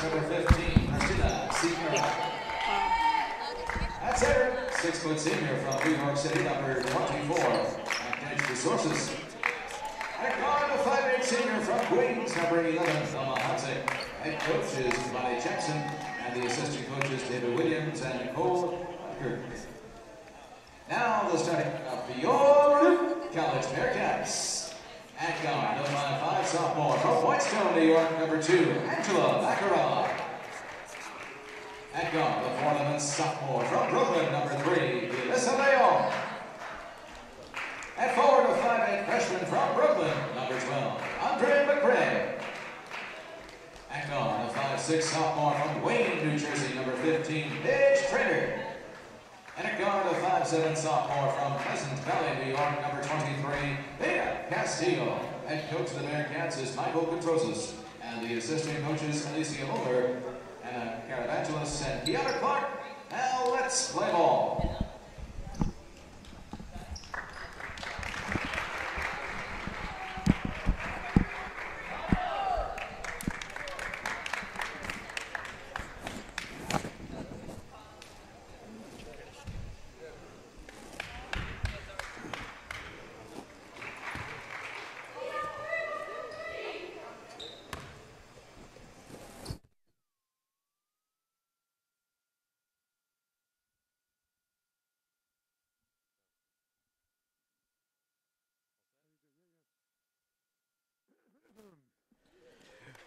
number 15, Christina, senior. That's it. 6-foot senior from New York City, number 24, Academic Resources. And guard, the 5'8" senior from Queens, number 11, Elma Hudson. Head coach is Bonnie Jackson, and the assistant coaches David Williams and Nicole Kirk. Now the starting of the York College Bearcats. At guard, the 5'5" sophomore from Whitestone, New York, number 2, Angela Baccarat. At guard, the 4'11" sophomore from Brooklyn, number 3, Alyssa Leon. At forward, the 5'8" freshman from Brooklyn, number 12, D'Andre McRae. At guard, the 5'6" sophomore from Wayne, New Jersey, number 15, Paige Trainer. And at guard, the 5'7" sophomore from Pleasant Valley, New York, number 23, Castillo. Head coach of the Bearcats is Michael Petrosis, and the assistant coaches Alicia Mulder, Anna Caravangelis, and Kiana Clark. Now let's play ball.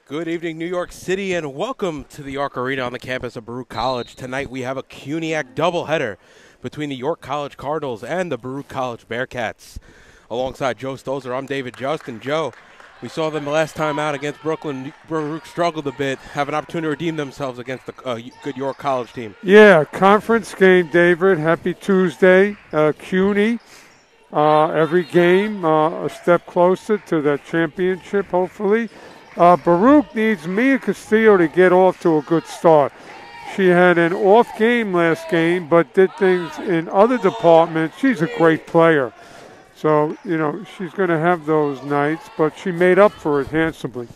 Good evening, New York City, and welcome to the York Arena on the campus of Baruch College. Tonight we have a CUNYAC doubleheader between the York College Cardinals and the Baruch College Bearcats. Alongside Joe Stozer, I'm David Justin. Joe, we saw them the last time out against Brooklyn. Baruch struggled a bit, have an opportunity to redeem themselves against the good York College team. Yeah, conference game, David. Happy Tuesday. CUNY, every game a step closer to the championship, hopefully. Baruch needs Mia Castillo to get off to a good start. She had an off game last game, but did things in other departments. She's a great player. So, you know, she's going to have those nights, but she made up for it handsomely.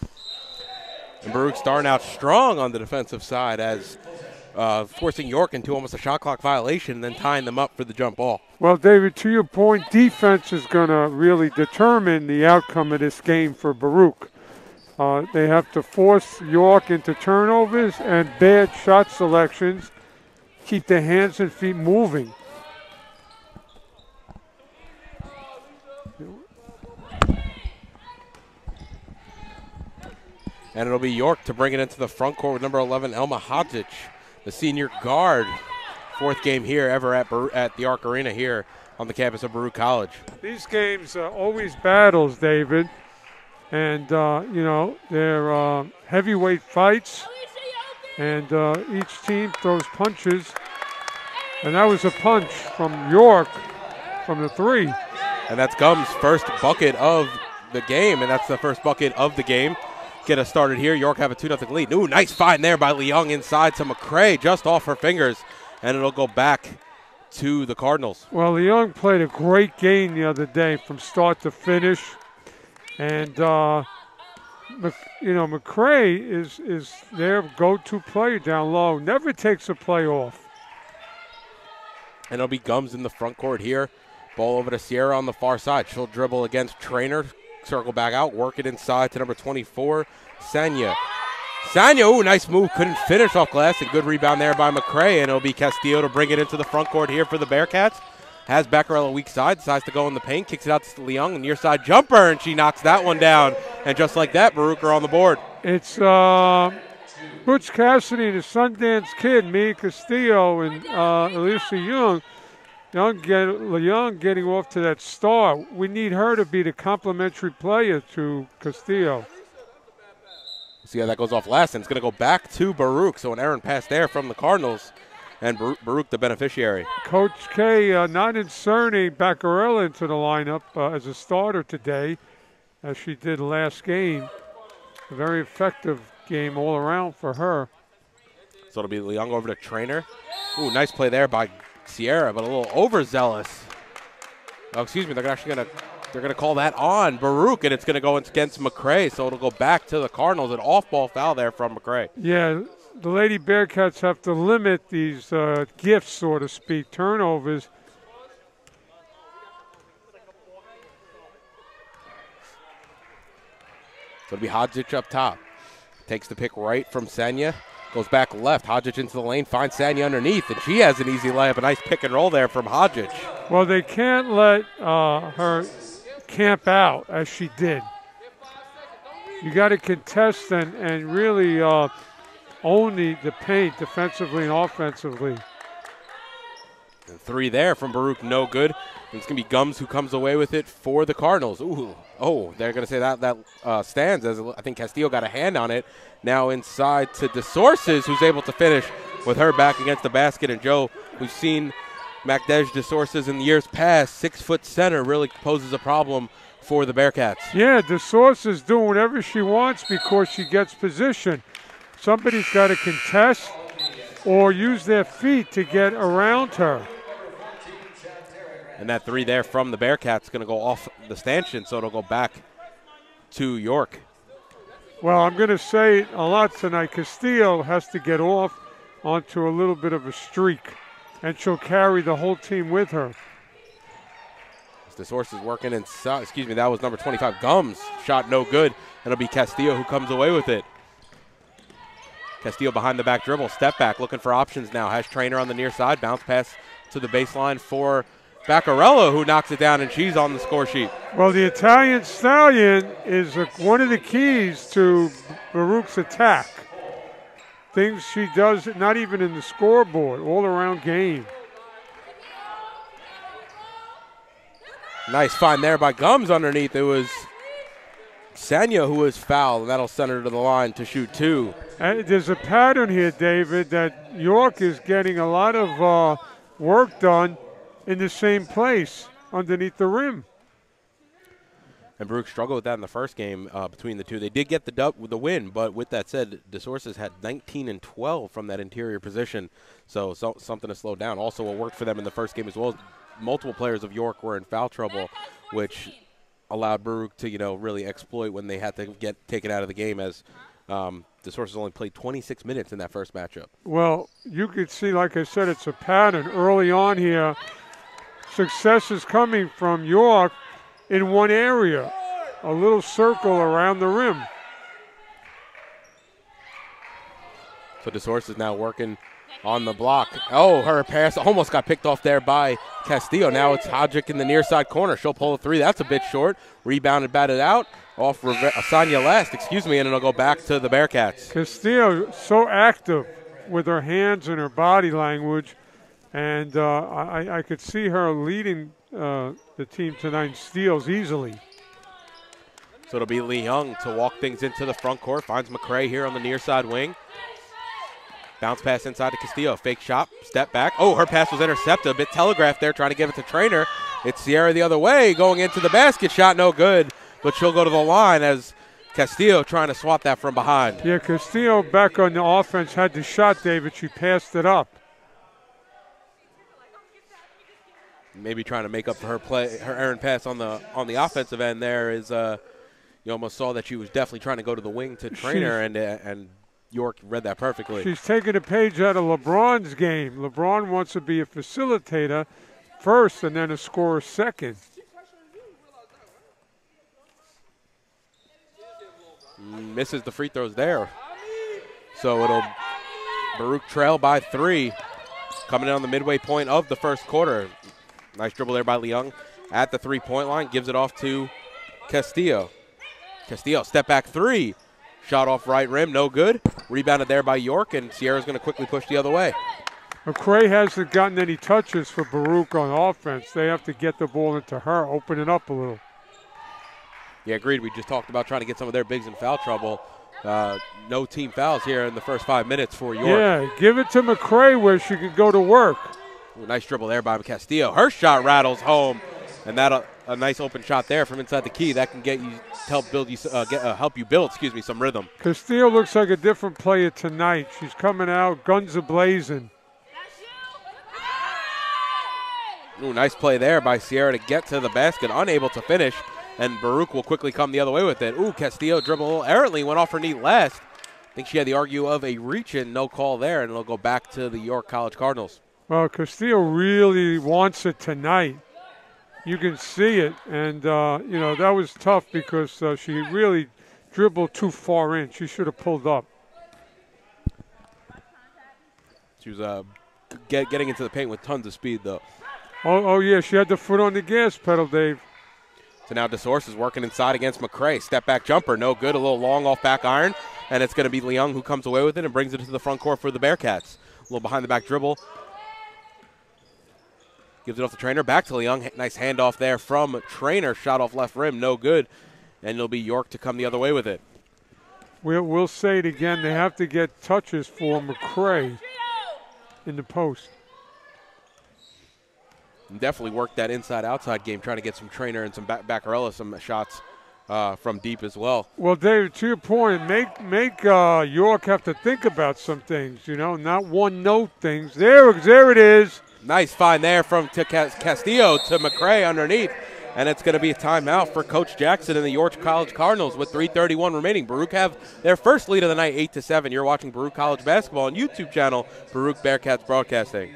And Baruch starting out strong on the defensive side as forcing York into almost a shot clock violation and then tying them up for the jump ball. Well, David, to your point, defense is going to really determine the outcome of this game for Baruch. They have to force York into turnovers and bad shot selections, keep their hands and feet moving. And it'll be York to bring it into the front court with number 11, Elma Hodzic, the senior guard. Fourth game here ever at the York Arena here on the campus of Baruch College. These games are always battles, David. And, you know, they're heavyweight fights, and each team throws punches. And that was a punch from York from the 3. And that's Gum's first bucket of the game, and that's the first bucket of the game. Get us started here. York have a 2-0 lead. Ooh, nice find there by Leung inside to McRae, just off her fingers, and it'll go back to the Cardinals. Well, Leung played a great game the other day from start to finish. And, you know, McRae is their go-to player down low. Never takes a play off. And it'll be Gums in the front court here. Ball over to Sierra on the far side. She'll dribble against Trainer. Circle back out. Work it inside to number 24, Sanya. Sanya, ooh, nice move. Couldn't finish off glass. A good rebound there by McRae. And it'll be Castillo to bring it into the front court here for the Bearcats. Has Becquerel weak side, decides to go in the paint, kicks it out to Leung, near side jumper, and she knocks that one down. And just like that, Baruch are on the board. It's Butch Cassidy, the Sundance Kid, Mia Castillo, and Alicia Leung getting off to that start. We need her to be the complementary player to Castillo. See how that goes off last, and it's going to go back to Baruch. So an errant pass there from the Cardinals. And Baruch the beneficiary. Coach K not inserting Becquerel into the lineup as a starter today, as she did last game. A very effective game all around for her. So it'll be Leung over to Trainer. Ooh, nice play there by Sierra, but a little overzealous. Oh, excuse me, they're actually going to They're going to call that on Baruch, and it's going to go against McRae, so it'll go back to the Cardinals. An off-ball foul there from McRae. Yeah, the Lady Bearcats have to limit these gifts, so to speak, turnovers. So it'll be Hodgic up top. Takes the pick right from Sanya. Goes back left. Hodgic into the lane. Finds Sanya underneath. And she has an easy layup. A nice pick and roll there from Hodgic. Well, they can't let her camp out as she did. You got to contest and really own the paint defensively and offensively. And 3 there from Baruch. No good. And it's going to be Gums who comes away with it for the Cardinals. Ooh. Oh, they're going to say that stands, as I think Castillo got a hand on it. Now inside to DeSources, who's able to finish with her back against the basket. And Joe, we've seen Macdej DeSources in the years past, 6-foot center, really poses a problem for the Bearcats. Yeah, DeSources doing whatever she wants because she gets position. Somebody's got to contest or use their feet to get around her. And that 3 there from the Bearcats is going to go off the stanchion, so it'll go back to York. Well, I'm going to say a lot tonight. Castillo has to get off onto a little bit of a streak, and she'll carry the whole team with her. The source is working inside. Excuse me, that was number 25. Gums shot no good. And it'll be Castillo who comes away with it. Castillo behind the back dribble. Step back, looking for options now. Has Trainer on the near side. Bounce pass to the baseline for Baccarello, who knocks it down, and she's on the score sheet. Well, the Italian Stallion is one of the keys to Baruch's attack. Things she does, not even in the scoreboard, all around game. Nice find there by Gums underneath. It was Sanya who was fouled, and that'll send her to the line to shoot 2. And there's a pattern here, David, that York is getting a lot of work done in the same place underneath the rim. And Baruch struggled with that in the first game between the two. They did get the win, but with that said, DeSources had 19 and 12 from that interior position, so something to slow down. Also, what worked for them in the first game as well, multiple players of York were in foul trouble, which allowed Baruch to, really exploit when they had to get taken out of the game, as DeSources only played 26 minutes in that first matchup. Well, you could see, like I said, it's a pattern early on here. Success is coming from York in one area, a little circle around the rim. So DeSources now working on the block. Oh, her pass almost got picked off there by Castillo. Now it's Hodgic in the near side corner. She'll pull a 3. That's a bit short. Rebounded, batted out. Off Sanya last, and it'll go back to the Bearcats. Castillo so active with her hands and her body language, and I could see her leading the team tonight in steals easily. So it'll be Lee Young to walk things into the front court. Finds McRae here on the near side wing. Bounce pass inside to Castillo. Fake shot, step back. Oh, her pass was intercepted. A bit telegraphed there, trying to give it to Trainer. It's Sierra the other way, going into the basket. Shot no good, but she'll go to the line as Castillo trying to swat that from behind. Yeah, Castillo back on the offense had the shot, David. She passed it up. Maybe trying to make up for her errant pass on the offensive end there is you almost saw that she was definitely trying to go to the wing to Trainer, and York read that perfectly. She's taking a page out of LeBron's game. LeBron wants to be a facilitator first and then a scorer second. Misses the free throws there. So it'll Baruch trail by 3, coming in on the midway point of the first quarter. Nice dribble there by Leung at the 3-point line. Gives it off to Castillo. Castillo, step back 3. Shot off right rim, no good. Rebounded there by York, and Sierra's going to quickly push the other way. McRae hasn't gotten any touches for Baruch on offense. They have to get the ball into her, open it up a little. Yeah, agreed. We just talked about trying to get some of their bigs in foul trouble. No team fouls here in the first 5 minutes for York. Yeah, give it to McRae where she could go to work. Ooh, nice dribble there by Castillo. Her shot rattles home, and that a nice open shot there from inside the key that can get you help you build some rhythm. Castillo looks like a different player tonight. She's coming out guns a blazing. Ooh, nice play there by Sierra to get to the basket, unable to finish, and Baruch will quickly come the other way with it. Ooh, Castillo dribbled a little errantly, went off her knee last. I think she had the argue of a reach-in, no call there, and it'll go back to the York College Cardinals. Well, Castillo really wants it tonight. You can see it, and, that was tough because she really dribbled too far in. She should have pulled up. She was getting into the paint with tons of speed, though. Oh, yeah, she had the foot on the gas pedal, Dave. So now DeSource is working inside against McRae. Step back jumper, no good. A little long off back iron. And it's going to be Leung who comes away with it and brings it to the front court for the Bearcats. A little behind the back dribble. Gives it off the Trainer. Back to Leung. Nice handoff there from Trainer. Shot off left rim, no good. And it'll be York to come the other way with it. We'll say it again. They have to get touches for McRae in the post. And definitely worked that inside-outside game, trying to get some Trainer and some Baccarella some shots from deep as well. Well, David, to your point, make York have to think about some things, not one-note things. There it is. Nice find there from Castillo to McRae underneath. And it's going to be a timeout for Coach Jackson and the York College Cardinals with 3:31 remaining. Baruch have their first lead of the night, 8-7. You're watching Baruch College Basketball on YouTube channel, Baruch Bearcats Broadcasting.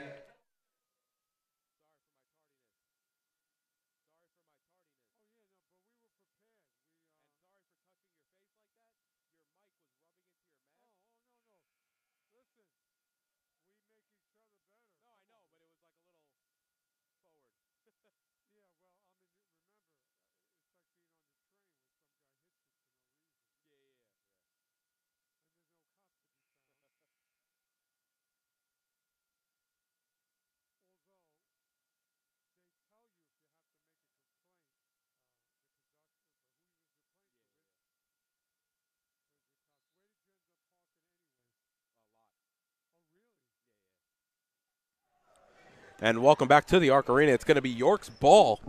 And welcome back to the Arc Arena. It's going to be York's ball.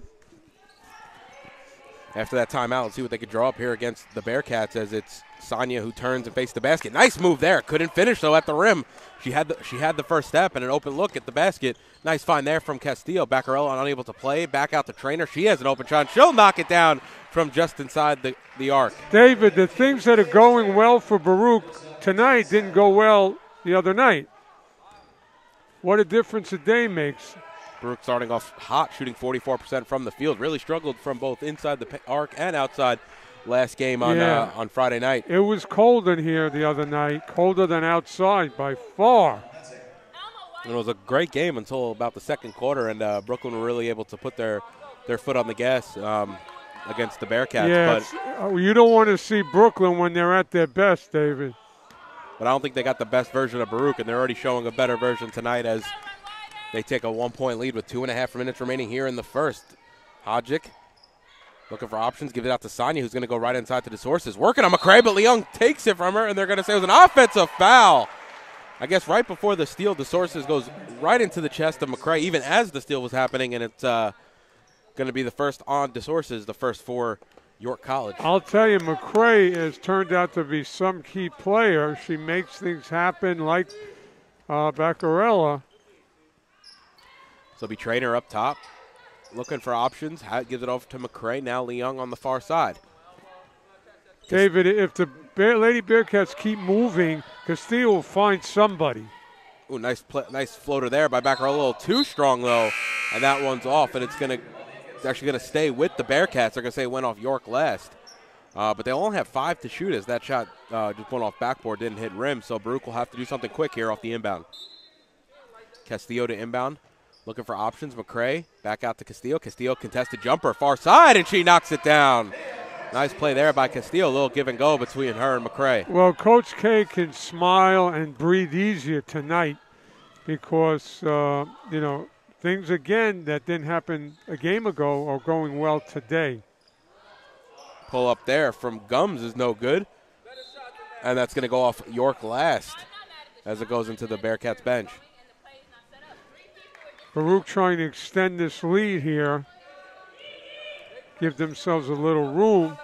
After that timeout, let's see what they could draw up here against the Bearcats as it's Sonia who turns and faces the basket. Nice move there. Couldn't finish, though, at the rim. She had the first step and an open look at the basket. Nice find there from Castillo. Baccarella unable to play. Back out to Trainer. She has an open shot. She'll knock it down from just inside the arc. David, the things that are going well for Baruch tonight didn't go well the other night. What a difference a day makes. Baruch starting off hot, shooting 44% from the field. Really struggled from both inside the arc and outside last game on Friday night. It was cold in here the other night, colder than outside by far. And it was a great game until about the second quarter, and Brooklyn were really able to put their foot on the gas against the Bearcats. Yeah, you don't want to see Brooklyn when they're at their best, David. But I don't think they got the best version of Baruch, and they're already showing a better version tonight as they take a 1-point lead with 2.5 minutes remaining here in the first. Hodgick looking for options, give it out to Sonia, who's going to go right inside to the sources. Working on McRae, but Leung takes it from her, and they're going to say it was an offensive foul. I guess right before the steal, the sources goes right into the chest of McRae, even as the steal was happening, and it's going to be the first on the sources, the first for York College. I'll tell you, McRae has turned out to be some key player. She makes things happen like Baccarella. So it'll be Trainer up top, looking for options. Gives it over to McRae. Now Leung on the far side. David, if the Lady Bearcats keep moving, Castillo will find somebody. Ooh, nice floater there by Baccarella. A little too strong, though, and that one's off, and it's actually going to stay with the Bearcats. They're going to say it went off York last. But they only have 5 to shoot as that shot just went off backboard, didn't hit rim. So Baruch will have to do something quick here off the inbound. Castillo to inbound. Looking for options. McRae back out to Castillo. Castillo contested jumper far side, and she knocks it down. Nice play there by Castillo. A little give and go between her and McRae. Well, Coach K can smile and breathe easier tonight because, things, again, that didn't happen a game ago are going well today. Pull up there from Gums is no good. And that's going to go off York last as it goes into the Bearcats bench. Baruch trying to extend this lead here. Give themselves a little room.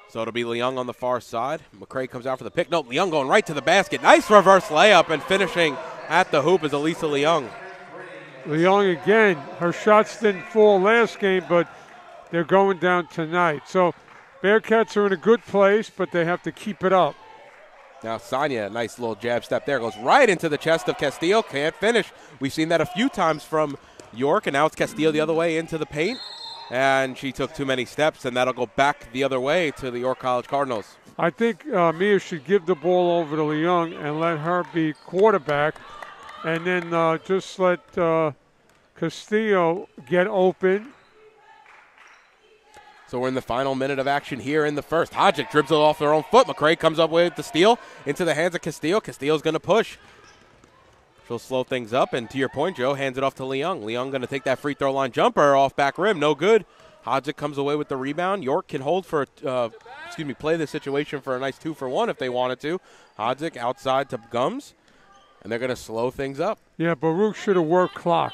So it'll be Leung on the far side. McRae comes out for the pick. Nope, Leung going right to the basket. Nice reverse layup, and finishing at the hoop is Elisa Leung. Leon again, her shots didn't fall last game, but they're going down tonight. So Bearcats are in a good place, but they have to keep it up. Now Sanya, nice little jab step there. Goes right into the chest of Castillo. Can't finish. We've seen that a few times from York, and now it's Castillo the other way into the paint. And she took too many steps, and that'll go back the other way to the York College Cardinals. I think Mia should give the ball over to Leung and let her be quarterback, and then just let Castillo get open. So we're in the final minute of action here in the first. Hodgick dribbles it off her own foot. McRae comes up with the steal into the hands of Castillo. Castillo's going to push. She'll slow things up, and to your point, Joe, hands it off to Leung. Leung going to take that free throw line jumper off back rim. No good. Hodgick comes away with the rebound. York can hold for, play the situation for a nice 2-for-1 if they wanted to. Hodgick outside to Gums, and they're going to slow things up. Yeah, Baruch should have worked clock.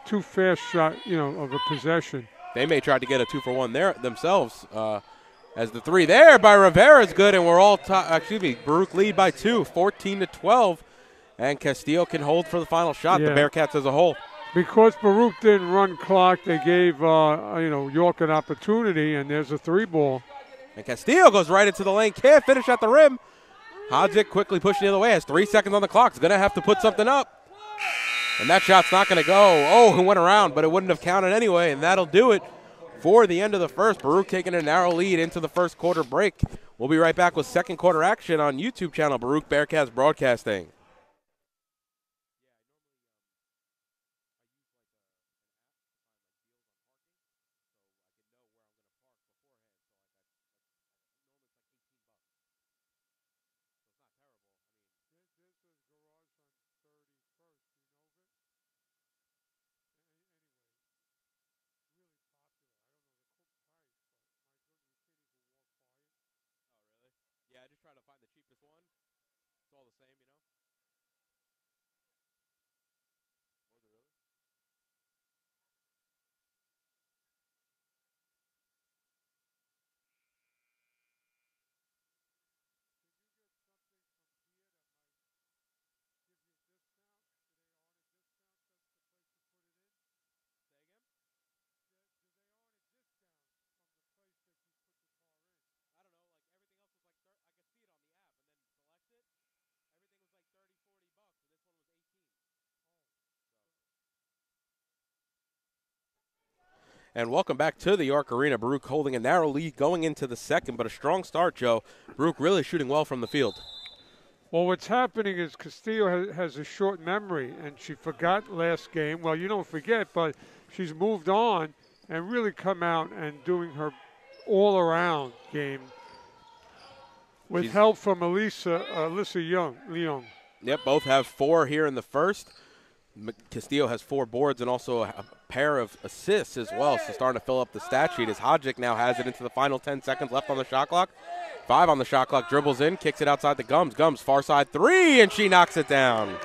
Too fast shot, of a possession. They may try to get a 2-for-1 there themselves. As the three there by Rivera is good, and we're all Baruch lead by 2, 14-12, and Castillo can hold for the final shot. Yeah. The Bearcats as a whole. Because Baruch didn't run clock, they gave York an opportunity, and there's a 3-ball. And Castillo goes right into the lane, can't finish at the rim. Hodgick quickly pushing the other way, has 3 seconds on the clock. He's going to have to put something up. And that shot's not going to go. Oh, it went around, but it wouldn't have counted anyway, and that'll do it for the end of the first. Baruch taking a narrow lead into the first quarter break. We'll be right back with second quarter action on YouTube channel Baruch Bearcats Broadcasting. And welcome back to the York Arena. Baruch holding a narrow lead going into the second, but a strong start, Joe. Baruch really shooting well from the field. Well, what's happening is Castillo has a short memory, and she forgot last game. Well, you don't forget, but she's moved on and really come out and doing her all-around game with help from Alyssa Leung. Yep, both have 4 here in the first. Castillo has 4 boards and also a pair of assists as well, so starting to fill up the stat sheet as Hodgick now has it into the final 10 seconds left on the shot clock. 5 on the shot clock, dribbles in, kicks it outside the Gums. Gums, far side 3, and she knocks it down.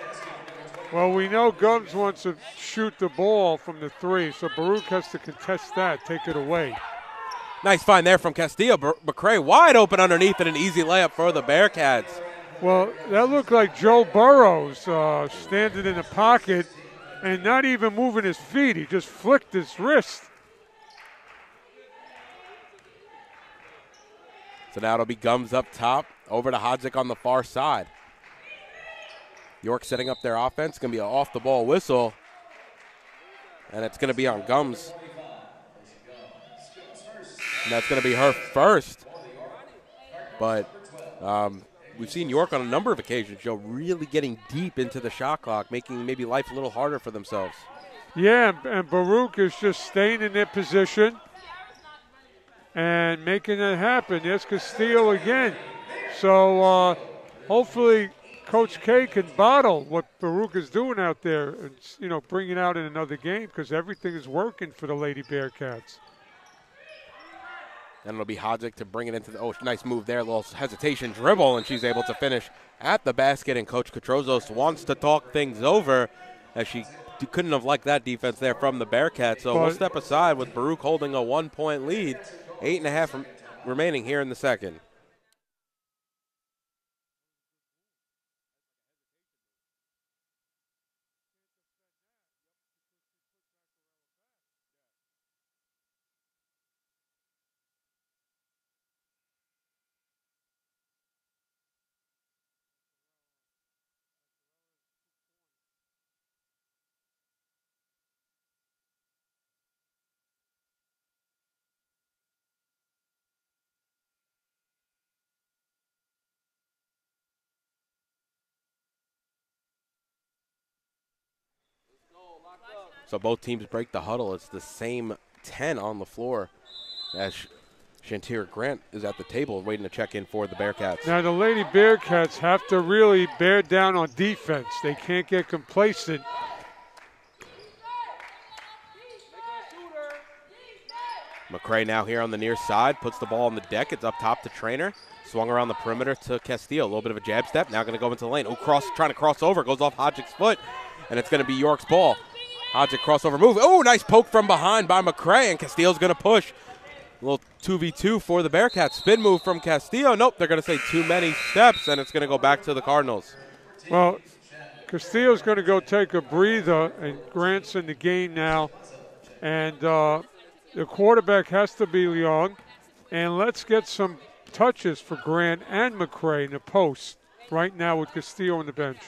Well, we know Gums wants to shoot the ball from the 3, so Baruch has to contest that, take it away. Nice find there from Castillo. McRae wide open underneath and an easy layup for the Bearcats. Well, that looked like Joe Burrows standing in the pocket and not even moving his feet. He just flicked his wrist. So now it'll be Gums up top, over to Hodgick on the far side. York setting up their offense. Going to be an off-the-ball whistle, and it's going to be on Gums. And that's going to be her first. But we've seen York on a number of occasions, Joe, really getting deep into the shot clock, making maybe life a little harder for themselves. Yeah, and Baruch is just staying in their position and making it happen. There's Castillo again. So hopefully Coach K can bottle what Baruch is doing out there and, bring it out in another game because everything is working for the Lady Bearcats. And it'll be Hodgick to bring it into the nice move there. A little hesitation dribble, and she's able to finish at the basket. And Coach Katrozos wants to talk things over as she couldn't have liked that defense there from the Bearcats. So we'll step aside with Baruch holding a 1-point lead. 8.5 remaining here in the second. So both teams break the huddle. It's the same 10 on the floor as Shantir Grant is at the table waiting to check in for the Bearcats. Now the Lady Bearcats have to really bear down on defense. They can't get complacent. McRae now here on the near side, puts the ball on the deck. It's up top to Trainer. Swung around the perimeter to Castillo. A little bit of a jab step. Now going to go into the lane. Oh, trying to cross over. Goes off Hodgick's foot, and it's going to be York's ball. Hodgick crossover move. Oh, nice poke from behind by McRae, and Castillo's going to push. A little 2v2 for the Bearcats. Spin move from Castillo. Nope, they're going to say too many steps, and it's going to go back to the Cardinals. Well, Castillo's going to go take a breather, and Grant's in the game now. And the quarterback has to be Leong. And let's get some touches for Grant and McRae in the post right now with Castillo on the bench.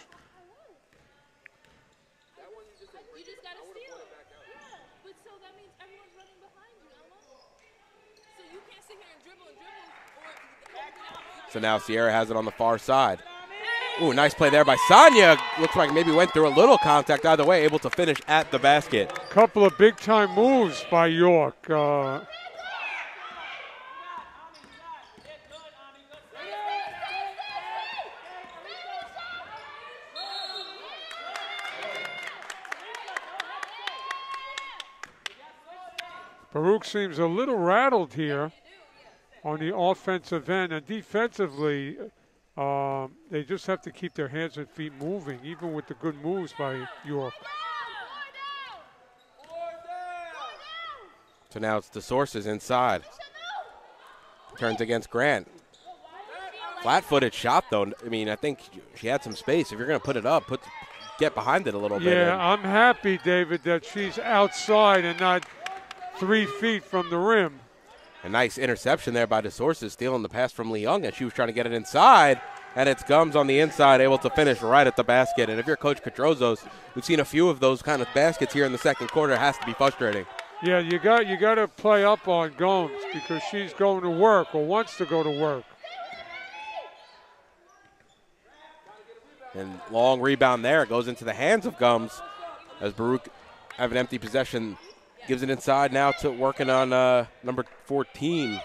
So now Sierra has it on the far side. Ooh, nice play there by Sonia. Looks like maybe went through a little contact. Either way, able to finish at the basket. Couple of big-time moves by York. Baruch seems a little rattled here on the offensive end, and defensively, they just have to keep their hands and feet moving, even with the good moves by York. So now it's the Sources inside. Turns against Grant. Flat-footed shot, though. I mean, I think she had some space. If you're going to put it up, get behind it a little bit. Yeah, I'm happy, David, that she's outside and not 3 feet from the rim. A nice interception there by the Sources, stealing the pass from Leong as she was trying to get it inside, and it's Gums on the inside, able to finish right at the basket. And if you're Coach Cadrozos, we've seen a few of those kind of baskets here in the second quarter. It has to be frustrating. Yeah, you got to play up on Gums because she's going to work or wants to go to work. And long rebound there. It goes into the hands of Gums as Baruch have an empty possession. Gives it inside now to working on number 14.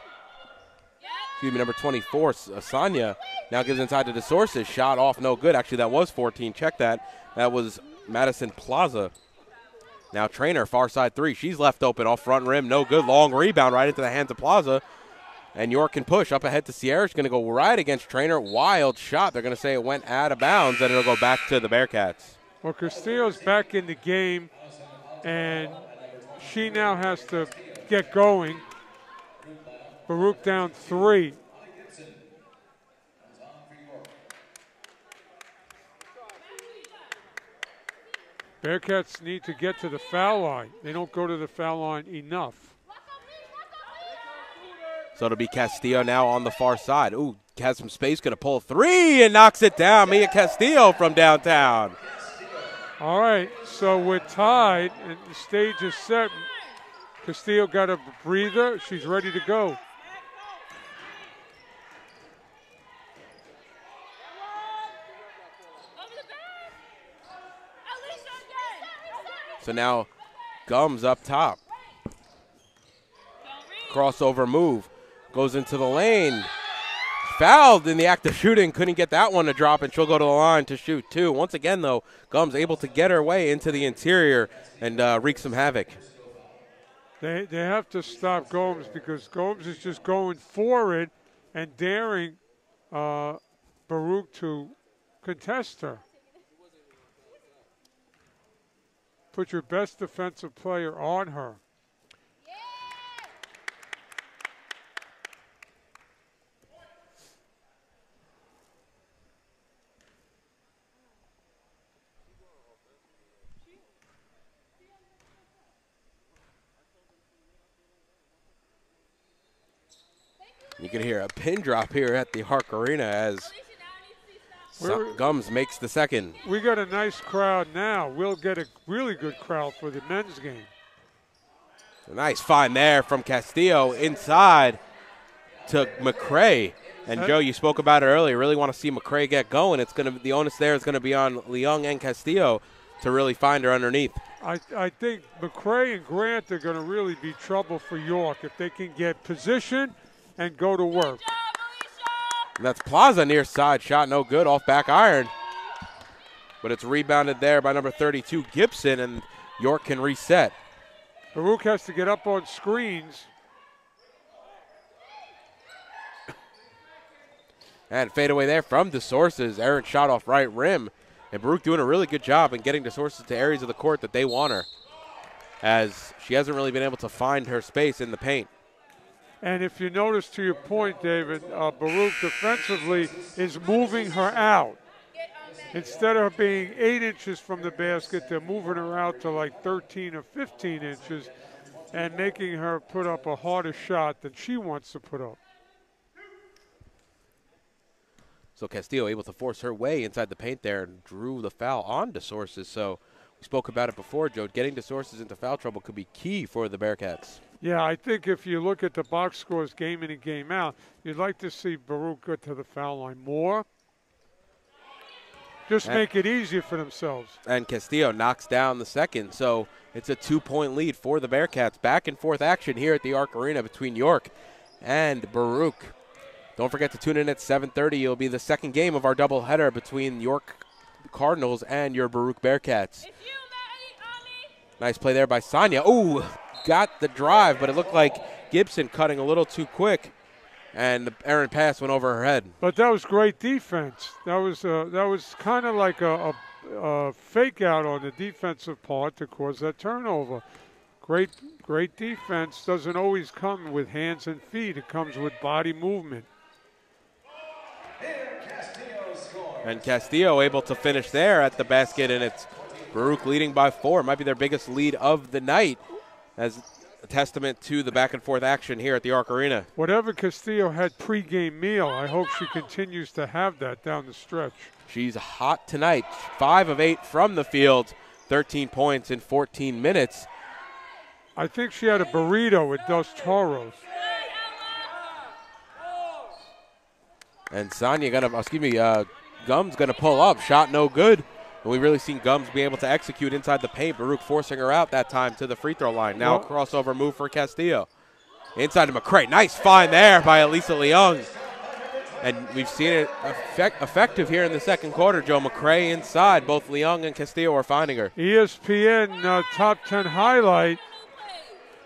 Excuse me, number 24, Sonia. Now gives it inside to the Sources. Shot off, no good. Actually, that was 14. Check that. That was Madison Plaza. Now Trainer, far side three. She's left open off front rim. No good. Long rebound right into the hands of Plaza. And York can push up ahead to Sierra. She's going to go right against Trainer. Wild shot. They're going to say it went out of bounds, and it'll go back to the Bearcats. Well, Castillo's back in the game, and she now has to get going. Baruch down 3. Bearcats need to get to the foul line. They don't go to the foul line enough. So it'll be Castillo now on the far side. Ooh, has some space, going to pull 3 and knocks it down. Mia Castillo from downtown. All right, so we're tied, and the stage is set. Castillo got a breather. She's ready to go. So now Gums up top. Crossover move. Goes into the lane. Fouled in the act of shooting. Couldn't get that one to drop, and she'll go to the line to shoot 2. Once again, though, Gums able to get her way into the interior and wreak some havoc. They have to stop Gomes because Gomes is just going for it and daring Baruch to contest her. Put your best defensive player on her. You can hear a pin drop here at the Hark Arena as Gums makes the second. We got a nice crowd now. We'll get a really good crowd for the men's game. A nice find there from Castillo inside to McRae. And Joe, you spoke about it earlier. Really want to see McRae get going. It's going to the onus there is going to be on Leong and Castillo to really find her underneath. I think McRae and Grant are going to really be trouble for York if they can get position and go to work. And that's Plaza near side shot, no good, off back iron. But it's rebounded there by number 32, Gibson, and York can reset. Baruch has to get up on screens. And fade away there from DeSources. Errant shot off right rim. And Baruch doing a really good job in getting DeSources to areas of the court that they want her, as she hasn't really been able to find her space in the paint. And if you notice, to your point, David, Baruch defensively is moving her out. Instead of being 8 inches from the basket, they're moving her out to like 13 or 15 inches and making her put up a harder shot than she wants to put up. So Castillo able to force her way inside the paint there and drew the foul on DeSources. So we spoke about it before, Joe. Getting DeSources into foul trouble could be key for the Bearcats. Yeah, I think if you look at the box scores game in and game out, you'd like to see Baruch go to the foul line more. Just make it easier for themselves. And Castillo knocks down the second. So it's a 2-point lead for the Bearcats. Back and forth action here at the Arc Arena between York and Baruch. Don't forget to tune in at 7:30. It'll be the second game of our doubleheader between York Cardinals and your Baruch Bearcats. Nice play there by Sonia. Ooh, got the drive, but it looked like Gibson cutting a little too quick, and the errant pass went over her head. But that was great defense. That was kind of like a fake out on the defensive part to cause that turnover. Great defense doesn't always come with hands and feet. It comes with body movement. And Castillo able to finish there at the basket, and it's Baruch leading by 4. Might be their biggest lead of the night, as a testament to the back-and-forth action here at the Arc Arena. Whatever Castillo had pregame meal, I hope she continues to have that down the stretch. She's hot tonight. 5 of 8 from the field, 13 points in 14 minutes. I think she had a burrito with Dos Toros. And Sonia Gums gonna pull up. Shot no good. And we've really seen Gums be able to execute inside the paint. Baruch forcing her out that time to the free throw line. Now a crossover move for Castillo. Inside to McRae. Nice find there by Elisa Leung. And we've seen it effective here in the second quarter. Joe McRae inside. Both Leung and Castillo are finding her. ESPN top 10 highlight.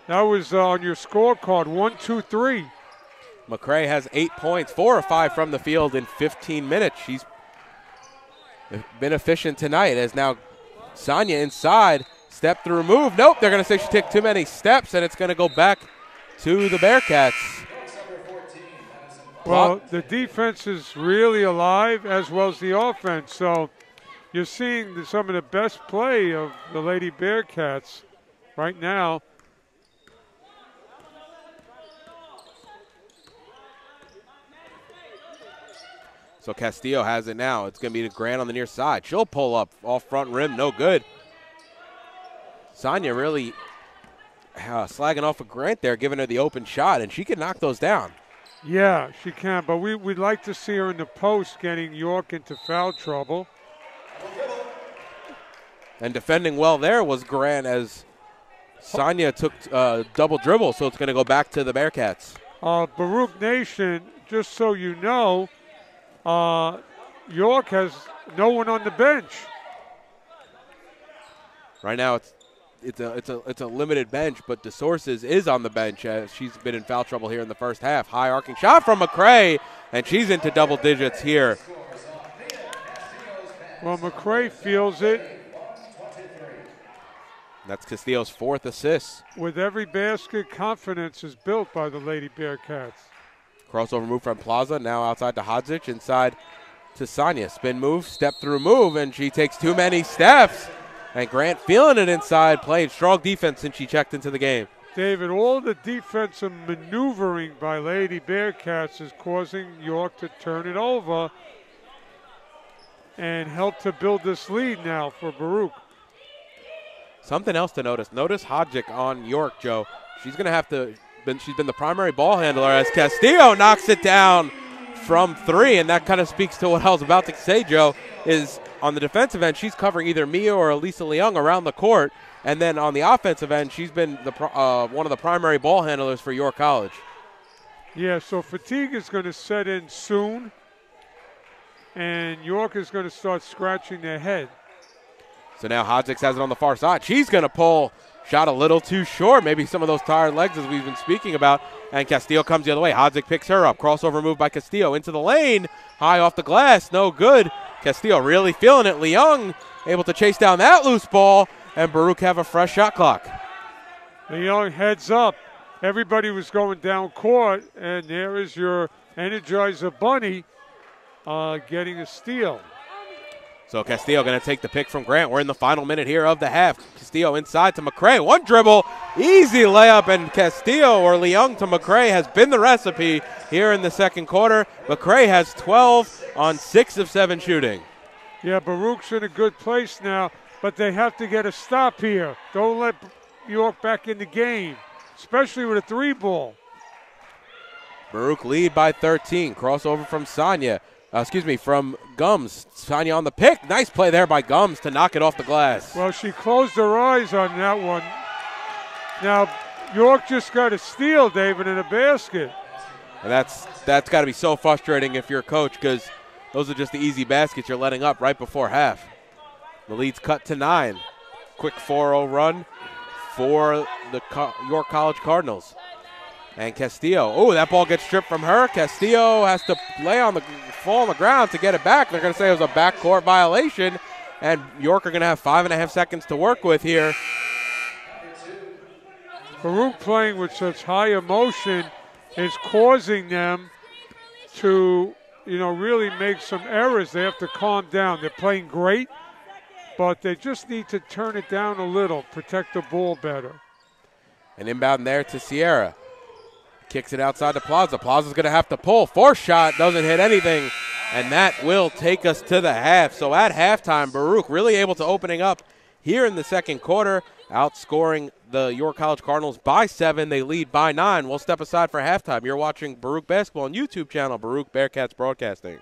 That was on your scorecard, 1, 2, 3. McRae has 8 points, 4 of 5 from the field in 15 minutes. She's been efficient tonight, as now Sonia inside, step through move. Nope, they're going to say she took too many steps, and it's going to go back to the Bearcats. Well, the defense is really alive, as well as the offense. So you're seeing some of the best play of the Lady Bearcats right now. So Castillo has it now. It's going to be to Grant on the near side. She'll pull up off front rim. No good. Sonia really slagging off of Grant there, giving her the open shot, and she can knock those down. Yeah, she can, but we'd like to see her in the post getting York into foul trouble. And defending well there was Grant, as Sonia took double dribble, so it's going to go back to the Bearcats. Baruch Nation, just so you know, York has no one on the bench. Right now it's a limited bench, but DeSources is on the bench, as she's been in foul trouble here in the first half. High arcing shot from McRae, and she's into double digits here. Well, McRae feels it. That's Castillo's 4th assist. With every basket, confidence is built by the Lady Bearcats. Crossover move from Plaza, now outside to Hodzic, inside to Sonia. Spin move, step through move, and she takes too many steps. And Grant feeling it inside, playing strong defense since she checked into the game. David, all the defensive maneuvering by Lady Bearcats is causing York to turn it over and help to build this lead now for Baruch. Something else to notice. Notice Hodzic on York, Joe. She's going to have to... She's been the primary ball handler, as Castillo knocks it down from 3, and that kind of speaks to what I was about to say, Joe, is on the defensive end, she's covering either Mia or Elisa Leung around the court. And then on the offensive end, she's been one of the primary ball handlers for York College. Yeah, so fatigue is going to set in soon, and York is going to start scratching their head. So now Hodzik has it on the far side. She's going to pull. Shot a little too short. Maybe some of those tired legs as we've been speaking about. And Castillo comes the other way. Hodzik picks her up. Crossover move by Castillo into the lane. High off the glass. No good. Castillo really feeling it. Leung able to chase down that loose ball. And Baruch have a fresh shot clock. Leung heads up. Everybody was going down court. And there is your Energizer Bunny getting a steal. So Castillo going to take the pick from Grant. We're in the final minute here of the half. Castillo inside to McRae. One dribble, easy layup, and Castillo or Leung to McRae has been the recipe here in the second quarter. McRae has 12 on 6 of 7 shooting. Yeah, Baruch's in a good place now, but they have to get a stop here. Don't let York back in the game, especially with a 3-ball. Baruch lead by 13. Crossover from from Gums. Sanya on the pick. Nice play there by Gums to knock it off the glass. Well, she closed her eyes on that one. Now, York just got a steal, David, in a basket. And that's got to be so frustrating if you're a coach, because those are just the easy baskets you're letting up right before half. The lead's cut to 9. Quick 4-0 run for the York College Cardinals. And Castillo, that ball gets stripped from her. Castillo has to fall on the ground to get it back. They're going to say it was a backcourt violation, and York are going to have 5.5 seconds to work with here. Baruch playing with such high emotion is causing them to, really make some errors. They have to calm down. They're playing great, but they just need to turn it down a little, protect the ball better. An inbound there to Sierra. Kicks it outside to Plaza. Plaza's going to have to pull. Force shot, doesn't hit anything, and that will take us to the half. So at halftime, Baruch really able to opening up here in the second quarter, outscoring the York College Cardinals by 7. They lead by 9. We'll step aside for halftime. You're watching Baruch Basketball on YouTube channel, Baruch Bearcats Broadcasting.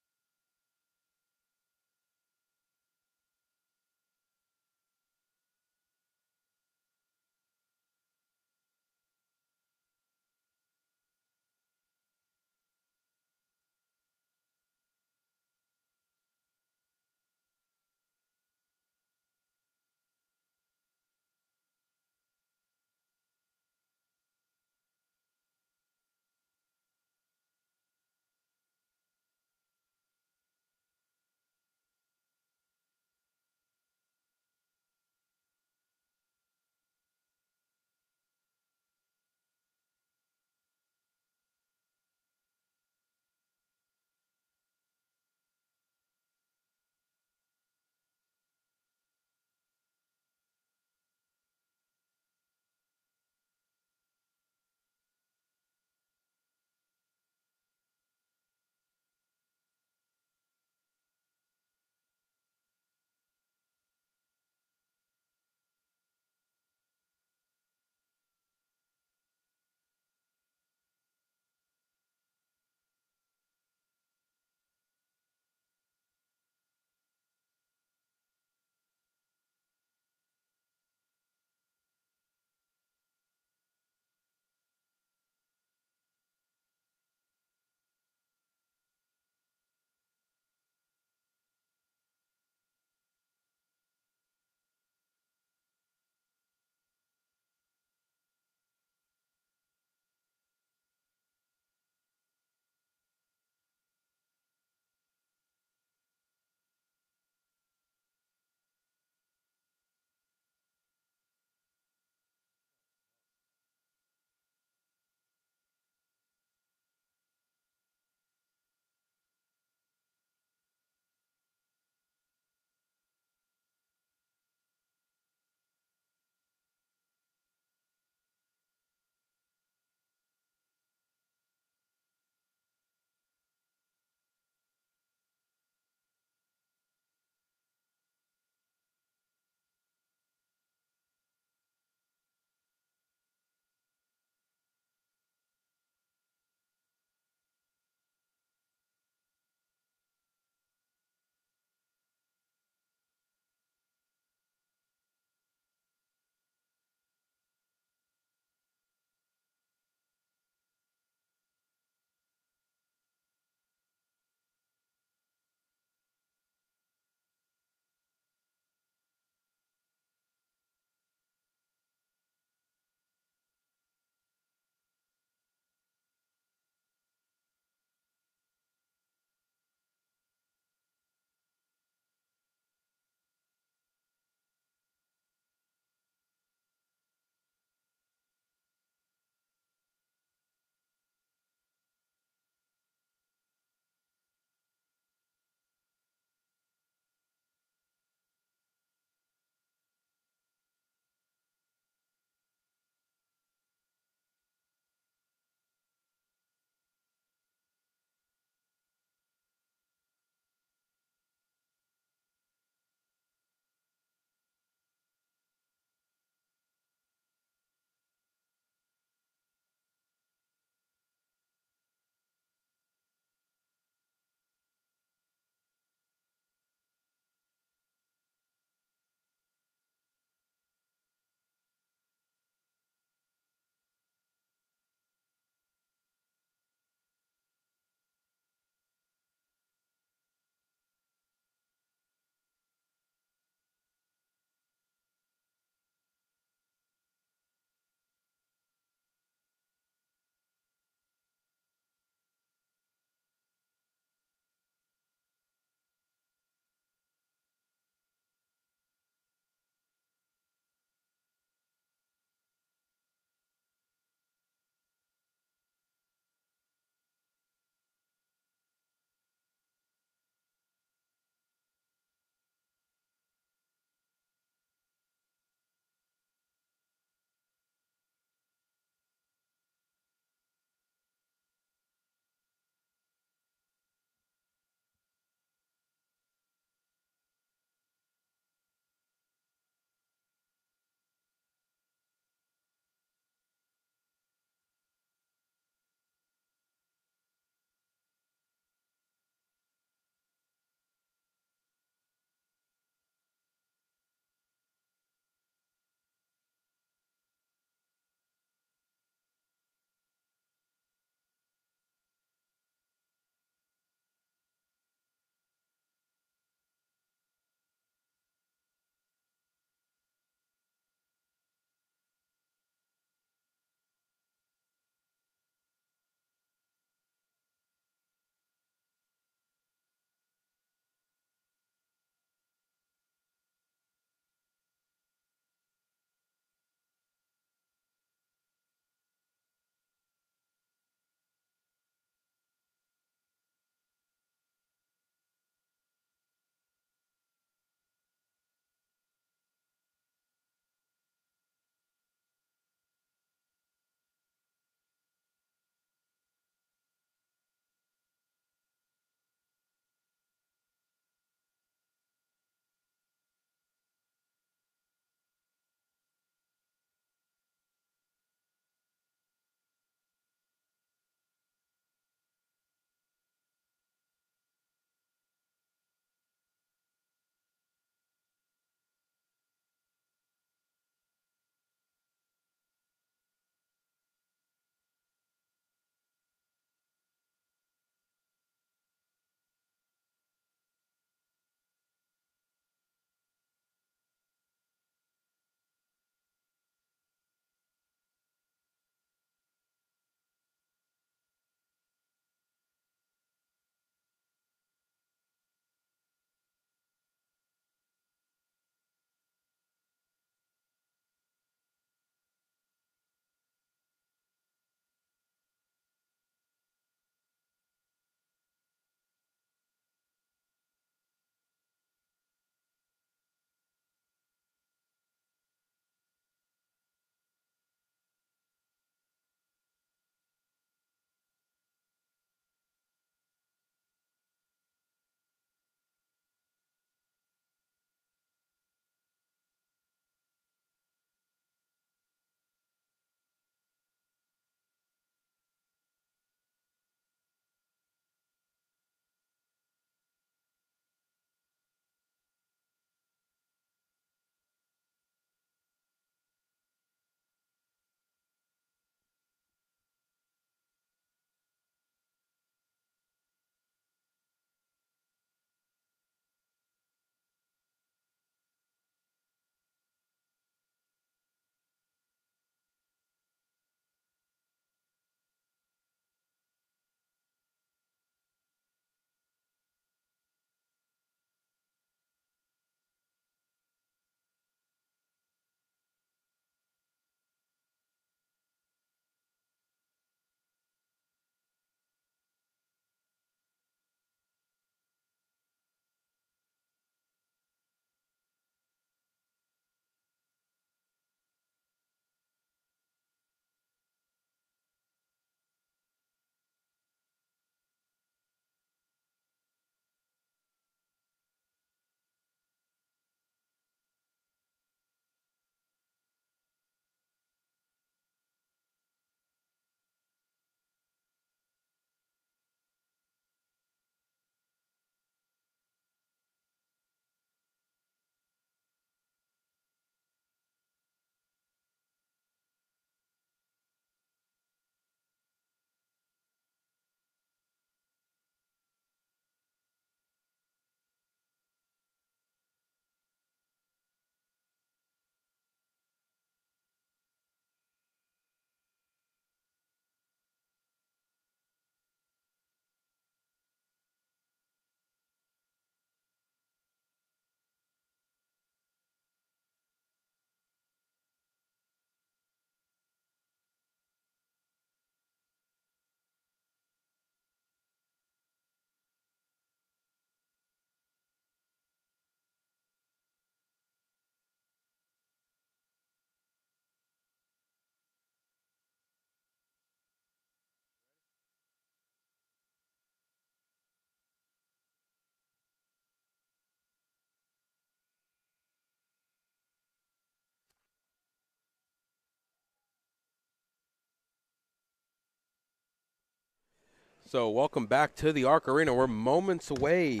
So welcome back to the Arc Arena. We're moments away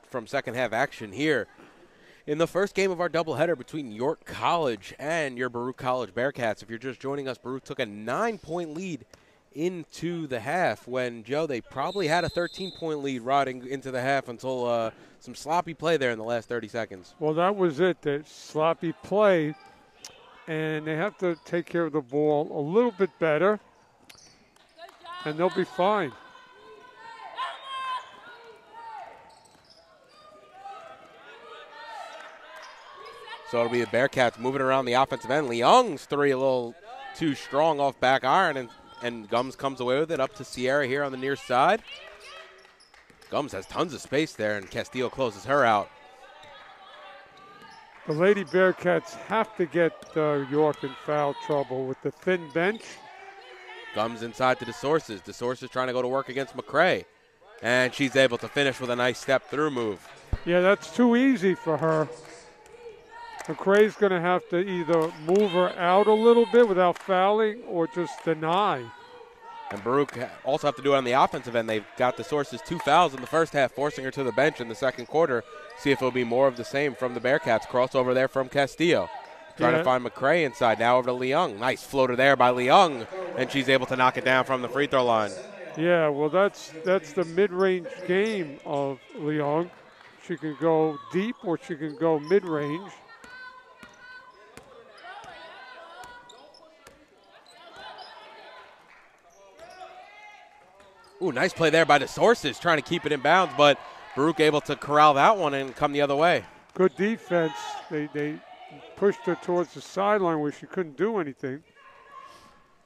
from second half action here in the first game of our doubleheader between York College and your Baruch College Bearcats. If you're just joining us, Baruch took a 9-point lead into the half when, Joe, they probably had a 13-point lead riding into the half until some sloppy play there in the last 30 seconds. Well, that was it, that sloppy play, and they have to take care of the ball a little bit better, and they'll be fine. So it'll be the Bearcats moving around the offensive end. Leung's three a little too strong off back iron, and Gums comes away with it up to Sierra here on the near side. Gums has tons of space there, and Castillo closes her out. The Lady Bearcats have to get York in foul trouble with the thin bench. Gums inside to DeSources. DeSources trying to go to work against McRae, and she's able to finish with a nice step-through move. Yeah, that's too easy for her. McRae's going to have to either move her out a little bit without fouling or just deny. And Baruch also have to do it on the offensive end. They've got DeSources 2 fouls in the first half, forcing her to the bench in the second quarter. See if it'll be more of the same from the Bearcats. Crossover there from Castillo. Trying to find McRae inside. Now over to Leung. Nice floater there by Leung, and she's able to knock it down from the free throw line. Yeah, well, that's the mid-range game of Leung. She can go deep or she can go mid-range. Ooh, nice play there by DeSources, trying to keep it in bounds, but Baruch able to corral that one and come the other way. Good defense. They pushed her towards the sideline where she couldn't do anything.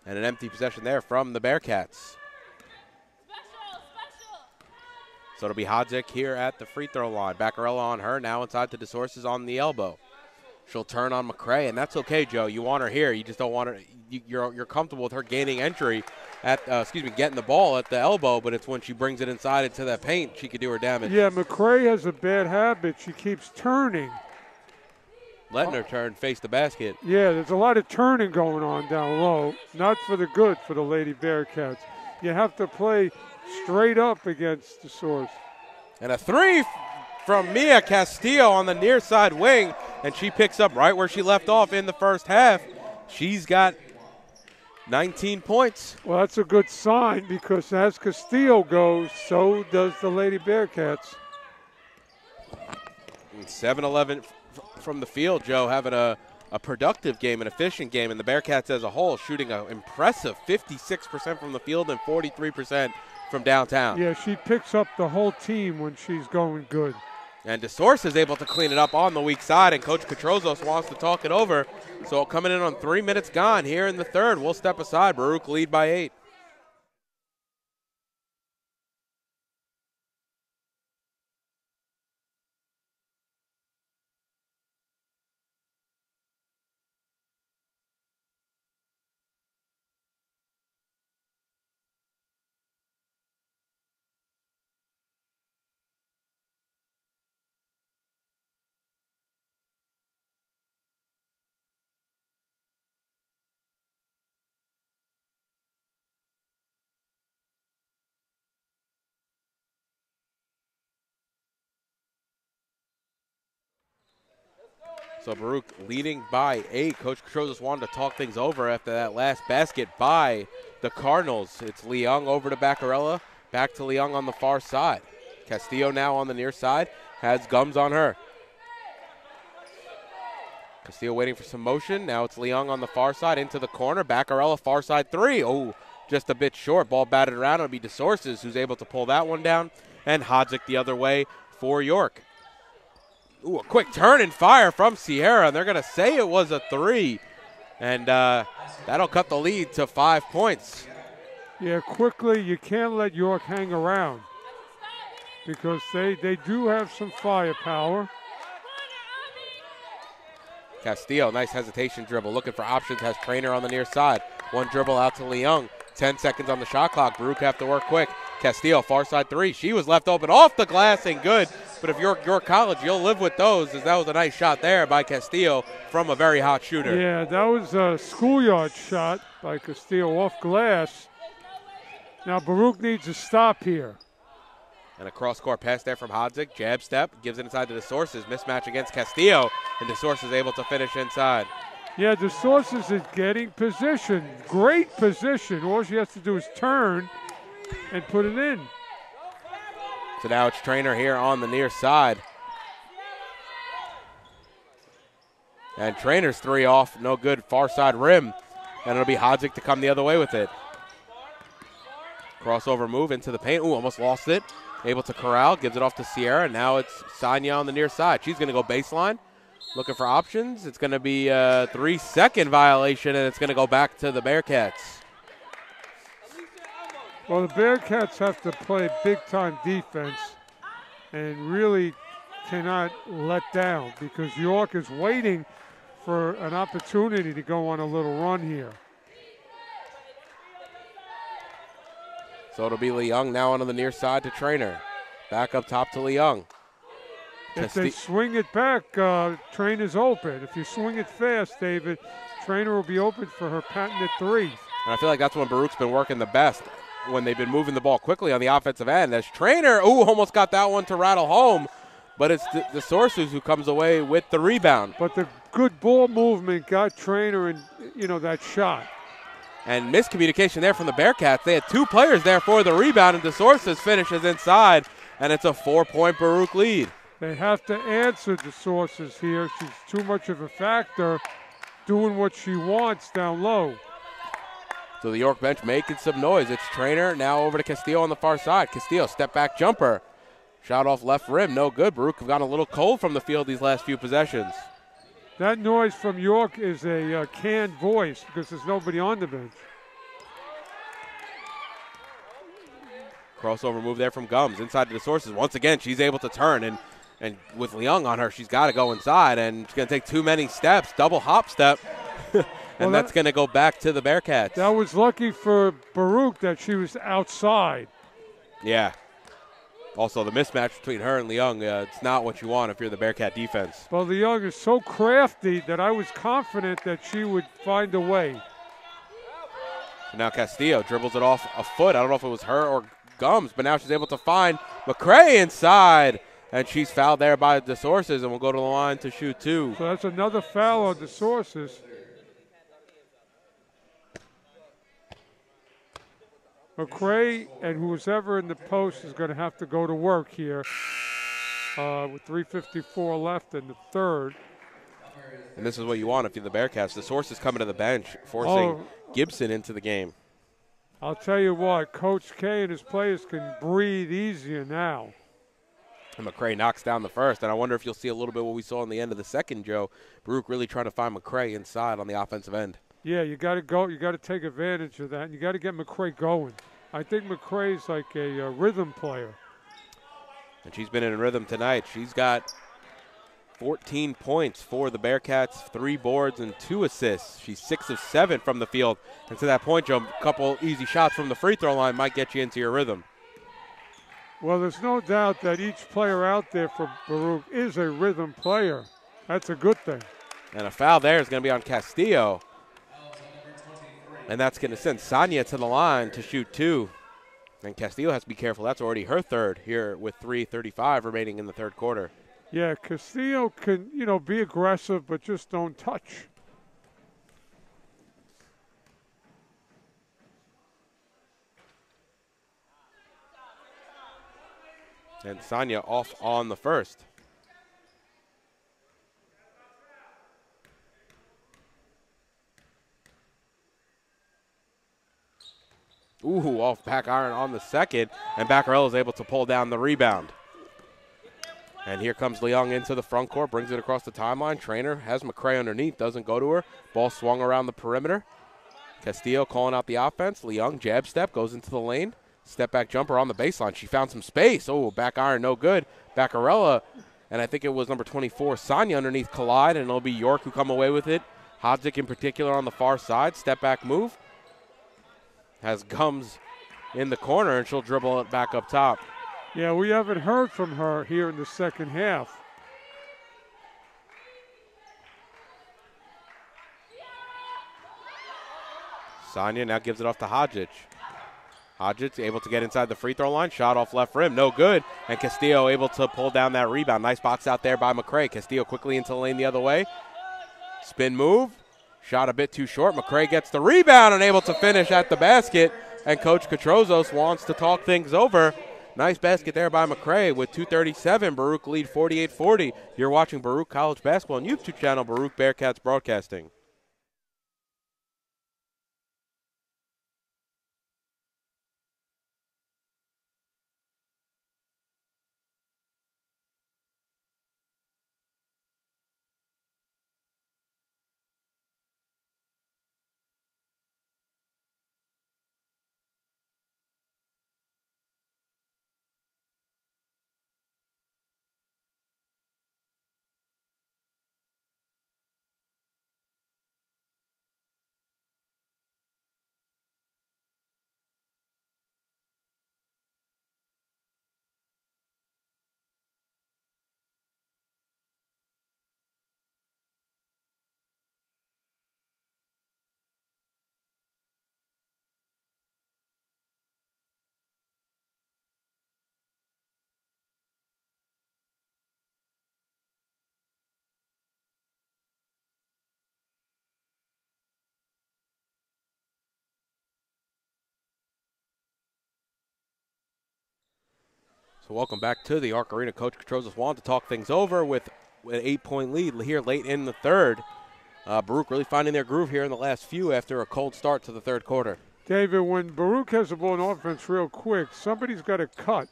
And an empty possession there from the Bearcats. So it'll be Hodzik here at the free throw line. Baccarella on her, now inside to DeSources on the elbow. She'll turn on McRae, and that's okay, Joe. You want her here. You just don't want her. You're comfortable with her gaining entry at, getting the ball at the elbow, but it's when she brings it inside into that paint she could do her damage. Yeah, McRae has a bad habit. She keeps turning. Letting her turn, face the basket. Yeah, there's a lot of turning going on down low. Not for the good for the Lady Bearcats. You have to play straight up against the source. And a three from Mia Castillo on the near side wing, and she picks up right where she left off in the first half. She's got 19 points. Well, that's a good sign because as Castillo goes, so does the Lady Bearcats. 7-11 from the field, Joe, having a productive game, an efficient game, and the Bearcats as a whole shooting an impressive 56% from the field and 43% from downtown. Yeah, she picks up the whole team when she's going good. And DeSource is able to clean it up on the weak side, and Coach Katrozos wants to talk it over. So coming in on 3 minutes gone here in the third. We'll step aside. Baruch lead by 8. So Baruch leading by 8. Coach Katrozos wanted to talk things over after that last basket by the Cardinals. It's Leung over to Baccarella. Back to Leung on the far side. Castillo now on the near side. Has Gums on her. Castillo waiting for some motion. Now it's Leung on the far side into the corner. Baccarella far side 3. Oh, just a bit short. Ball batted around. It'll be DeSources who's able to pull that one down. And Hodzik the other way for York. Ooh, a quick turn and fire from Sierra, and they're going to say it was a 3. And that'll cut the lead to 5 points. Yeah, quickly, you can't let York hang around because they do have some firepower. Castillo, nice hesitation dribble, looking for options, has Trainer on the near side. One dribble out to Leung. 10 seconds on the shot clock. Baruch have to work quick. Castillo, far side 3. She was left open off the glass and good. But if you're York College, you'll live with those, as that was a nice shot there by Castillo from a very hot shooter. Yeah, that was a schoolyard shot by Castillo off glass. Now Baruch needs a stop here. And a cross-court pass there from Hodzik. Jab step, gives it inside to the Sources. Mismatch against Castillo, and the Sources able to finish inside. Yeah, the Sources is getting position. Great position. All she has to do is turn and put it in. So now it's Trainer here on the near side. And Trainer's 3 off, no good, far side rim. And it'll be Hodzik to come the other way with it. Crossover move into the paint. Ooh, almost lost it. Able to corral, gives it off to Sierra. Now it's Sanya on the near side. She's going to go baseline, looking for options. It's going to be a 3-second violation, and it's going to go back to the Bearcats. Well, the Bearcats have to play big-time defense and really cannot let down because York is waiting for an opportunity to go on a little run here. So it'll be Leung now on the near side to Trainer. Back up top to Leung. If they swing it back, Trainer's open. If you swing it fast, David, Trainer will be open for her patented 3. And I feel like that's when Baruch's been working the best, when they've been moving the ball quickly on the offensive end. As Trainer, ooh, almost got that one to rattle home, but it's the Sources who comes away with the rebound. But the good ball movement got Trainer in, that shot. And miscommunication there from the Bearcats. They had 2 players there for the rebound, and DeSources finishes inside, and it's a 4-point Baruch lead. They have to answer DeSources here. She's too much of a factor doing what she wants down low. So the York bench making some noise. It's Trainer now over to Castillo on the far side. Castillo, step back jumper. Shot off left rim, no good. Baruch have gotten a little cold from the field these last few possessions. That noise from York is a canned voice because there's nobody on the bench. Crossover move there from Gums inside to the Sources. Once again, she's able to turn, and with Leung on her, she's got to go inside, and it's going to take too many steps, double hop step, and that's going to go back to the Bearcats. That was lucky for Baruch that she was outside. Yeah. Also, the mismatch between her and Leung, it's not what you want if you're the Bearcat defense. Well, Leung is so crafty that I was confident that she would find a way. So now Castillo dribbles it off a foot. I don't know if it was her or Gums, but now she's able to find McRae inside, and she's fouled there by the Sources, and will go to the line to shoot 2. So that's another foul on the Sources. McRae and who's ever in the post is going to have to go to work here with 3:54 left in the third. And this is what you want if you're the Bearcats. The Sources coming to the bench, forcing Gibson into the game. I'll tell you what, Coach K and his players can breathe easier now. And McRae knocks down the first, and I wonder if you'll see a little bit what we saw in the end of the second, Joe. Baruch really trying to find McRae inside on the offensive end. Yeah, you got to go. You got to take advantage of that, and you got to get McRae going. I think McRae's like a rhythm player. And she's been in rhythm tonight. She's got 14 points for the Bearcats, 3 boards and 2 assists. She's 6 of 7 from the field. And to that point, Joe, a couple easy shots from the free throw line might get you into your rhythm. Well, there's no doubt that each player out there for Baruch is a rhythm player. That's a good thing. And a foul there is going to be on Castillo. And that's going to send Sanya to the line to shoot 2. And Castillo has to be careful. That's already her third here with 3:35 remaining in the third quarter. Yeah, Castillo can, be aggressive, but just don't touch. And Sanya off on the first. Ooh, off back iron on the second, and Baccarella is able to pull down the rebound. And here comes Leung into the front court, brings it across the timeline. Trainer has McRae underneath, doesn't go to her. Ball swung around the perimeter. Castillo calling out the offense. Leung jab step, goes into the lane. Step back jumper on the baseline. She found some space. Oh, back iron, no good. Baccarella, and I think it was number 24, Sanya underneath collide, and it'll be York who come away with it. Hodzik in particular on the far side. Step back move. Has Gums in the corner, and she'll dribble it back up top. Yeah, we haven't heard from her here in the second half. Sanya now gives it off to Hodgic. Hodges able to get inside the free throw line. Shot off left rim, no good. And Castillo able to pull down that rebound. Nice box out there by McRae. Castillo quickly into the lane the other way. Spin move. Shot a bit too short. McRae gets the rebound and able to finish at the basket. And Coach Katrozos wants to talk things over. Nice basket there by McRae with 2:37. Baruch lead 48-40. You're watching Baruch College Basketball on YouTube channel, Baruch Bearcats Broadcasting. So welcome back to the York Arena. Coach Katrozos wanted to talk things over with an 8-point lead here late in the third. Baruch really finding their groove here in the last few after a cold start to the third quarter. David, when Baruch has the ball in offense real quick, somebody's got to cut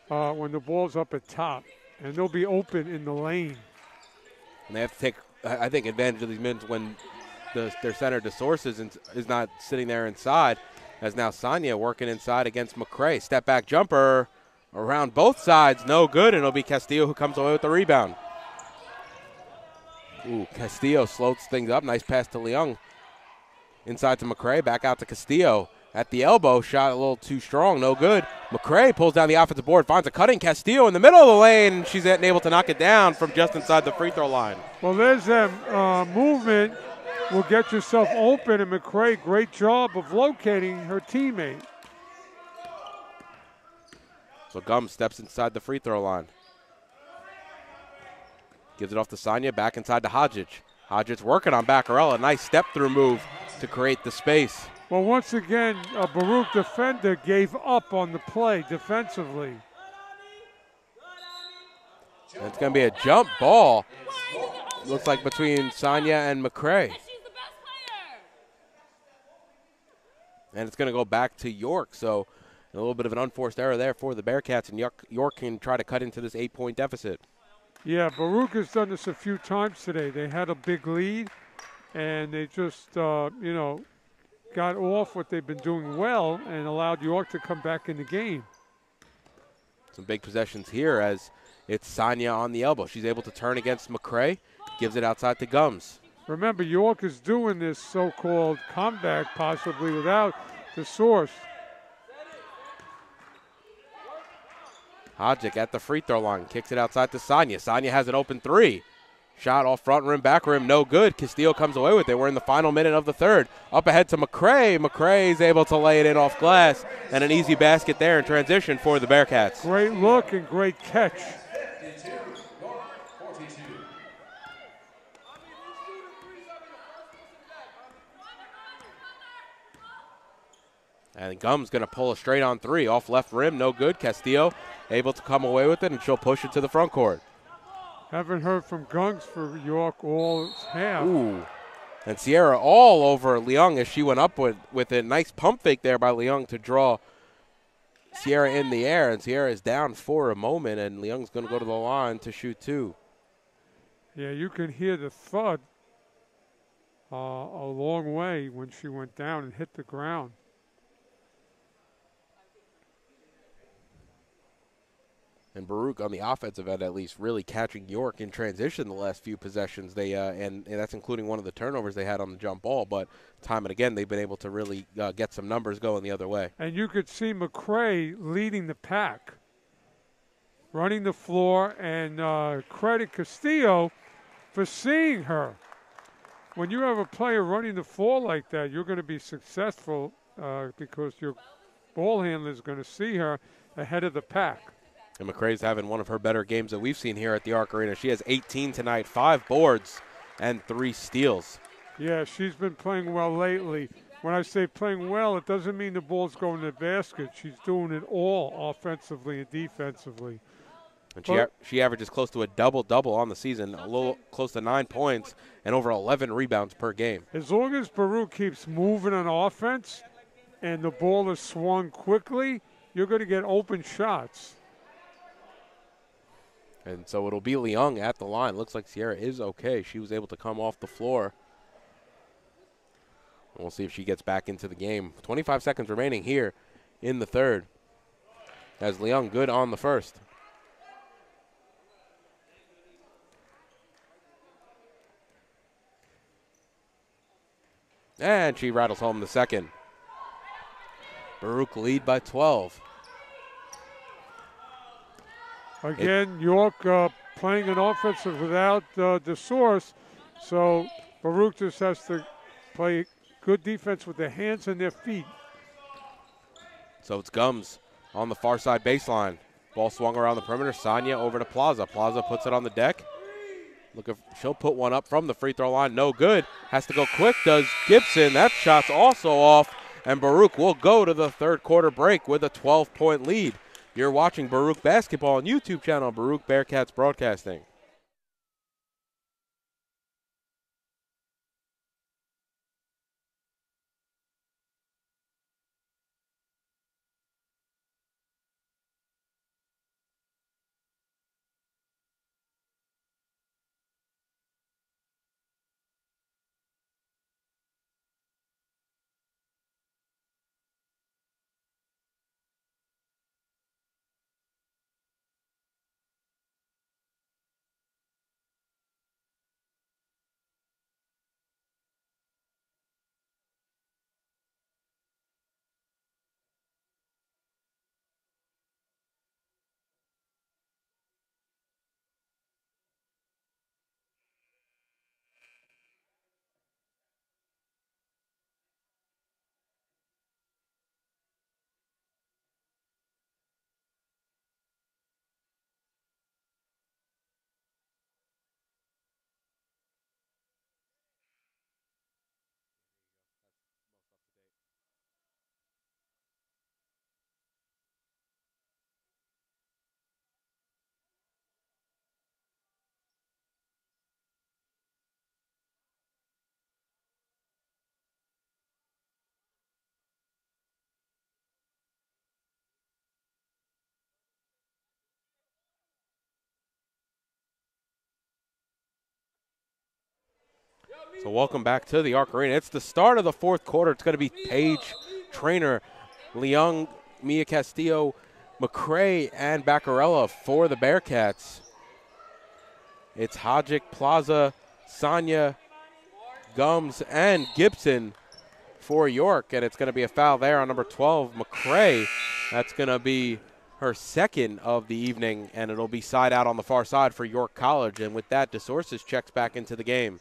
when the ball's up at top, and they'll be open in the lane. And they have to take, I think, advantage of these minutes when their center DeSources is not sitting there inside, as now Sanya working inside against McRae. Step back jumper around both sides, no good, and it'll be Castillo who comes away with the rebound. Ooh, Castillo slows things up. Nice pass to Leung. Inside to McRae, back out to Castillo. At the elbow, shot a little too strong, no good. McRae pulls down the offensive board, finds a cutting Castillo in the middle of the lane, and she's able to knock it down from just inside the free throw line. Well, there's that movement. Will get yourself open, and McRae, great job of locating her teammate. So Gums steps inside the free throw line. Gives it off to Sanya, back inside to Hodges. Hodges working on Baccarella. Nice step-through move to create the space. Well, once again, a Baruch defender gave up on the play defensively. And it's going to be a jump ball. Looks like between Sanya and McRae. And it's going to go back to York. So a little bit of an unforced error there for the Bearcats, and York can try to cut into this 8-point deficit. Yeah, Baruch has done this a few times today. They had a big lead, and they just, got off what they've been doing well and allowed York to come back in the game. Some big possessions here as it's Sanya on the elbow. She's able to turn against McRae, gives it outside to Gums. Remember, York is doing this so-called comeback possibly without the source. Hodges at the free throw line, kicks it outside to Sanya. Sanya has an open three. Shot off front rim, back rim, no good. Castillo comes away with it. We're in the final minute of the third. Up ahead to McRae. McRae's able to lay it in off glass, and an easy basket there in transition for the Bearcats. Great look and great catch. And Gum's going to pull a straight on three. Off left rim, no good. Castillo able to come away with it, and she'll push it to the front court. Haven't heard from Gungs for York all half. Ooh. And Sierra all over Leung as she went up with it. Nice pump fake there by Leung to draw Sierra in the air. And Sierra is down for a moment, and Leung's going to go to the line to shoot two. Yeah, you can hear the thud a long way when she went down and hit the ground. And Baruch on the offensive end, at least, really catching York in transition the last few possessions. They and that's including one of the turnovers they had on the jump ball. But time and again, they've been able to really get some numbers going the other way. And you could see McRae leading the pack, running the floor, and credit Castillo for seeing her. When you have a player running the floor like that, you're going to be successful because you're ball handler is going to see her ahead of the pack. And McRae's having one of her better games that we've seen here at the Arc Arena. She has 18 tonight, 5 boards, and 3 steals. Yeah, she's been playing well lately. When I say playing well, it doesn't mean the ball's going to the basket. She's doing it all offensively and defensively. And she averages close to a double-double on the season, a little close to 9 points and over 11 rebounds per game. As long as Baruch keeps moving on offense and the ball is swung quickly, you're going to get open shots. And so it'll be Leung at the line. Looks like Sierra is okay. She was able to come off the floor. We'll see if she gets back into the game. 25 seconds remaining here in the third. As Leung good on the first. And she rattles home the second. Baruch lead by 12. Again, York playing an offensive without the source, so Baruch just has to play good defense with their hands and their feet. So it's Gums on the far side baseline. Ball swung around the perimeter. Sanya over to Plaza. Plaza puts it on the deck. Look, if she'll put one up from the free throw line. No good. Has to go quick, does Gibson. That shot's also off, and Baruch will go to the third quarter break with a 12-point lead. You're watching Baruch Basketball on YouTube channel, Baruch Bearcats Broadcasting. So welcome back to the Arc Arena. It's the start of the fourth quarter. It's going to be Paige, Trainer, Leung, Mia Castillo, McRae, and Baccarella for the Bearcats. It's Hodgick, Plaza, Sanya, Gums, and Gibson for York. And it's going to be a foul there on number 12, McRae. That's going to be her second of the evening, and it'll be side out on the far side for York College. And with that, DeSources checks back into the game.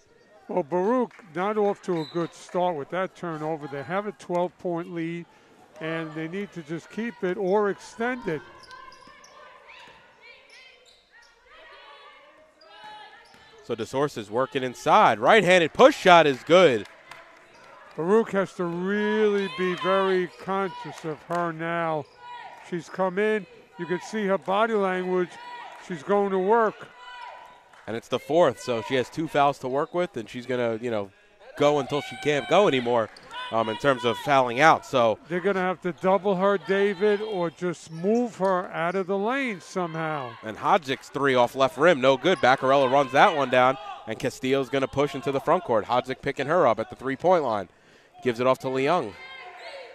Well, Baruch not off to a good start with that turnover. They have a 12-point lead, and they need to just keep it or extend it. So DeSources working inside. Right-handed push shot is good. Baruch has to really be very conscious of her now. She's come in. You can see her body language. She's going to work. And it's the fourth, so she has 2 fouls to work with, and she's going to, go until she can't go anymore in terms of fouling out. So they're going to have to double her, David, or just move her out of the lane somehow. And Hodgick's 3 off left rim, no good. Baccarella runs that one down, and Castillo's going to push into the front court. Hodgick picking her up at the 3-point line. Gives it off to Leung.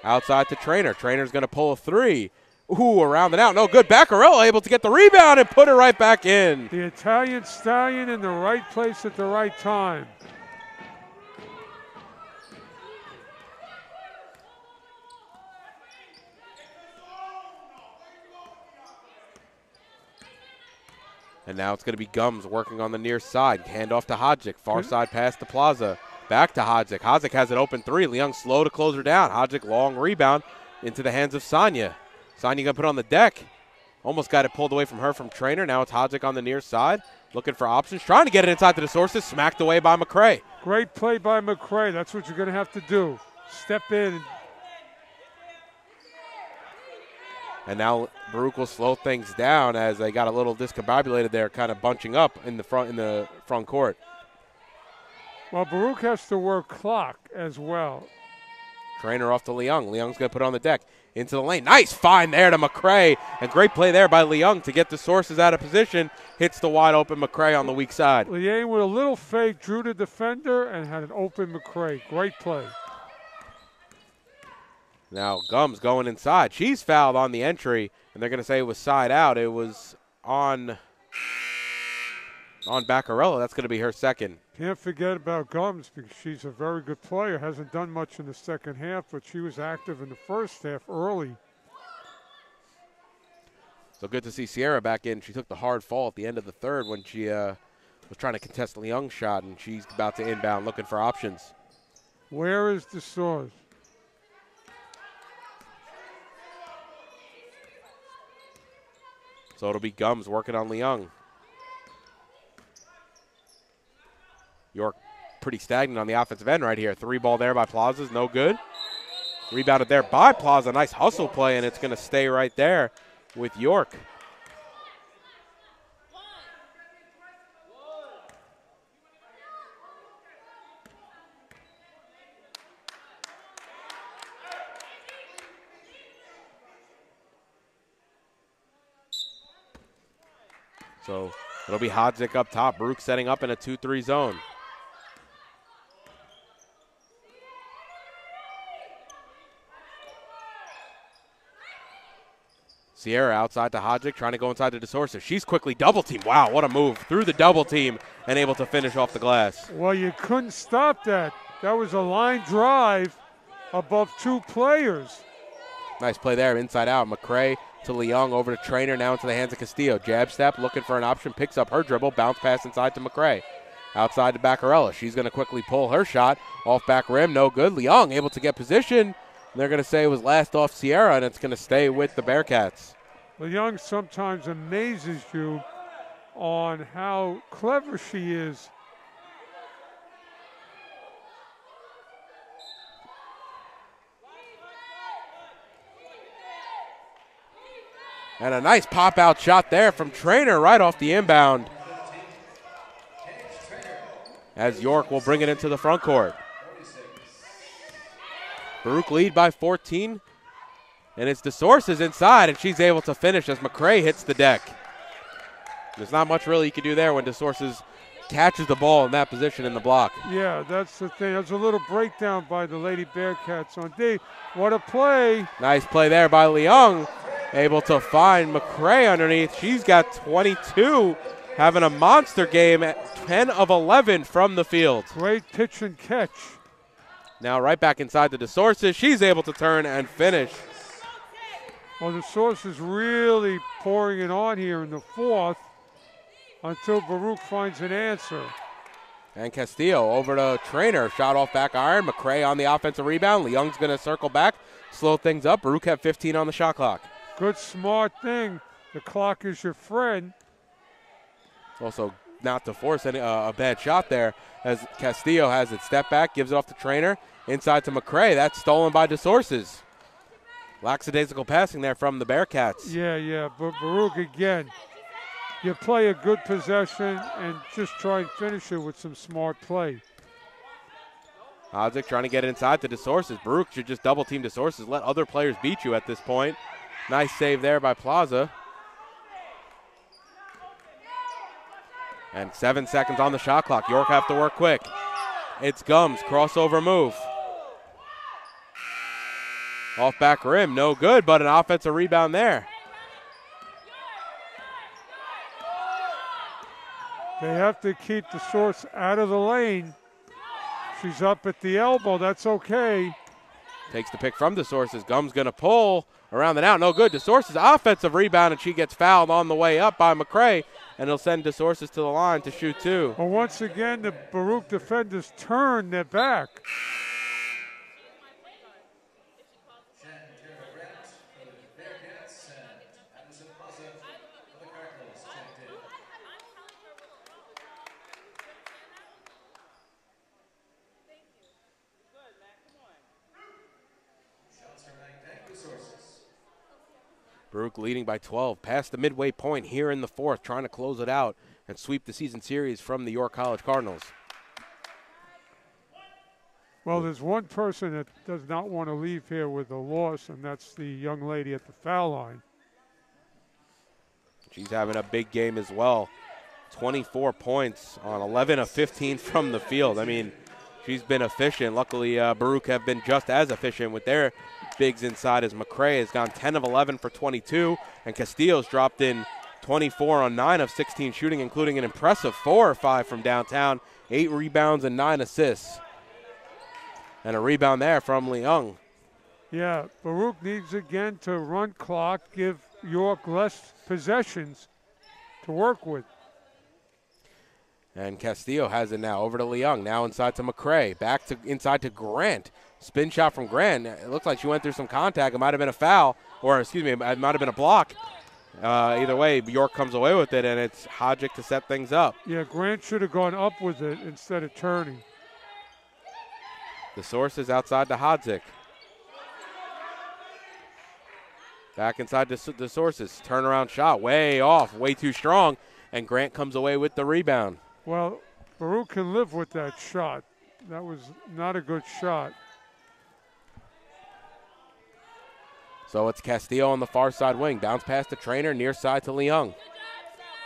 Outside to Trainer. Trainer's going to pull a 3. Ooh, around and out. No good. Baccarella able to get the rebound and put it right back in. The Italian stallion in the right place at the right time. And now it's going to be Gums working on the near side. Hand off to Hodgick. Far side pass to Plaza. Back to Hodgick. Hodgick has an open 3. Leung slow to close her down. Hodgick long rebound. into the hands of Sonya. Sonya going to put on the deck. Almost got it pulled away from her from Trainer. Now it's Hodzik on the near side. Looking for options. Trying to get it inside to the sources. Smacked away by McRae. Great play by McRae. That's what you're going to have to do. Step in. And now Baruch will slow things down as they got a little discombobulated there, kind of bunching up in the front court. Well, Baruch has to work clock as well. Trainer off to Leung. Leung's going to put it on the deck. Into the lane. Nice find there to McRae. And great play there by Leung to get the sources out of position. Hits the wide open McRae on the weak side. Leung with a little fake drew the defender and had an open McRae. Great play. Now Gums going inside. She's fouled on the entry, and they're going to say it was side out. It was on Baccarella. That's going to be her second. Can't forget about Gums because she's a very good player. Hasn't done much in the second half, but she was active in the first half early. So good to see Sierra back in. She took the hard fall at the end of the third when she was trying to contest Leung's shot, and she's about to inbound looking for options. Where is the source? So it'll be Gums working on Leung. York pretty stagnant on the offensive end right here. 3-ball there by Plaza's, no good. Rebounded there by Plaza. Nice hustle play, and it's going to stay right there with York. So it'll be Hodzik up top. Baruch setting up in a 2-3 zone. Sierra outside to Hodzik, trying to go inside to DeSorsa. She's quickly double teamed. Wow, what a move. Through the double team and able to finish off the glass. Well, you couldn't stop that. That was a line drive above two players. Nice play there, inside out. McRae to Leung, over to Trainer, now into the hands of Castillo. Jab step, looking for an option, picks up her dribble, bounce pass inside to McRae. Outside to Baccarella. She's going to quickly pull her shot. Off back rim, no good. Leung able to get position. They're going to say it was last off Sierra, and it's going to stay with the Bearcats. Leung sometimes amazes you on how clever she is. And a nice pop-out shot there from Trainer right off the inbound. As York will bring it into the front court. Baruch lead by 14. And it's DeSorsa's inside, and she's able to finish as McRae hits the deck. There's not much really you can do there when DeSorsa's catches the ball in that position in the block. Yeah, that's the thing. There's a little breakdown by the Lady Bearcats on D. What a play. Nice play there by Leung. Able to find McRae underneath. She's got 22, having a monster game at 10 of 11 from the field. Great pitch and catch. Now right back inside the DeSorsa. She's able to turn and finish. Well, the source is really pouring it on here in the fourth until Baruch finds an answer. And Castillo over to Trainer. Shot off back iron. McRae on the offensive rebound. Leung's going to circle back, slow things up. Baruch had 15 on the shot clock. Good, smart thing. The clock is your friend. Also not to force a bad shot there as Castillo has it. Step back, gives it off to Trainer. Inside to McRae. That's stolen by DeSorsa's. Lackadaisical passing there from the Bearcats. Yeah, but Baruch again. You play a good possession and just try and finish it with some smart play. Hodzik trying to get it inside to DeSorsa's. Baruch should just double team DeSorsa's. Let other players beat you at this point. Nice save there by Plaza. And 7 seconds on the shot clock. York have to work quick. It's Gums, crossover move. Off back rim, no good, but an offensive rebound there. They have to keep the source out of the lane. She's up at the elbow, that's okay. Takes the pick from DeSorsa's. Gums going to pull around and out, no good. DeSorsa's offensive rebound, and she gets fouled on the way up by McRae, and he'll send DeSorsa's to the line to shoot two. Well, once again, the Baruch defenders turn their back. Baruch leading by 12, past the midway point here in the fourth, trying to close it out and sweep the season series from the York College Cardinals. Well, there's one person that does not want to leave here with a loss, and that's the young lady at the foul line. She's having a big game as well. 24 points on 11 of 15 from the field. I mean, she's been efficient. Luckily, Baruch have been just as efficient with their bigs inside, as McRae has gone 10 of 11 for 22, and Castillo's dropped in 24 on 9 of 16 shooting, including an impressive 4 or 5 from downtown, 8 rebounds and 9 assists. And a rebound there from Leung. Yeah, Baruch needs again to run clock, give York less possessions to work with. And Castillo has it now over to Leung. Now inside to McRae. Back to inside to Grant. Spin shot from Grant. It looks like she went through some contact. It might have been a foul, or excuse me, it might have been a block. Either way, York comes away with it, and it's Hodgick to set things up. Yeah, Grant should have gone up with it instead of turning. The source is outside to Hodgick. Back inside to the sources. Turnaround shot way off, way too strong, and Grant comes away with the rebound. Well, Baruch can live with that shot. That was not a good shot. So it's Castillo on the far side wing. Bounce pass to Trainer, near side to Leung.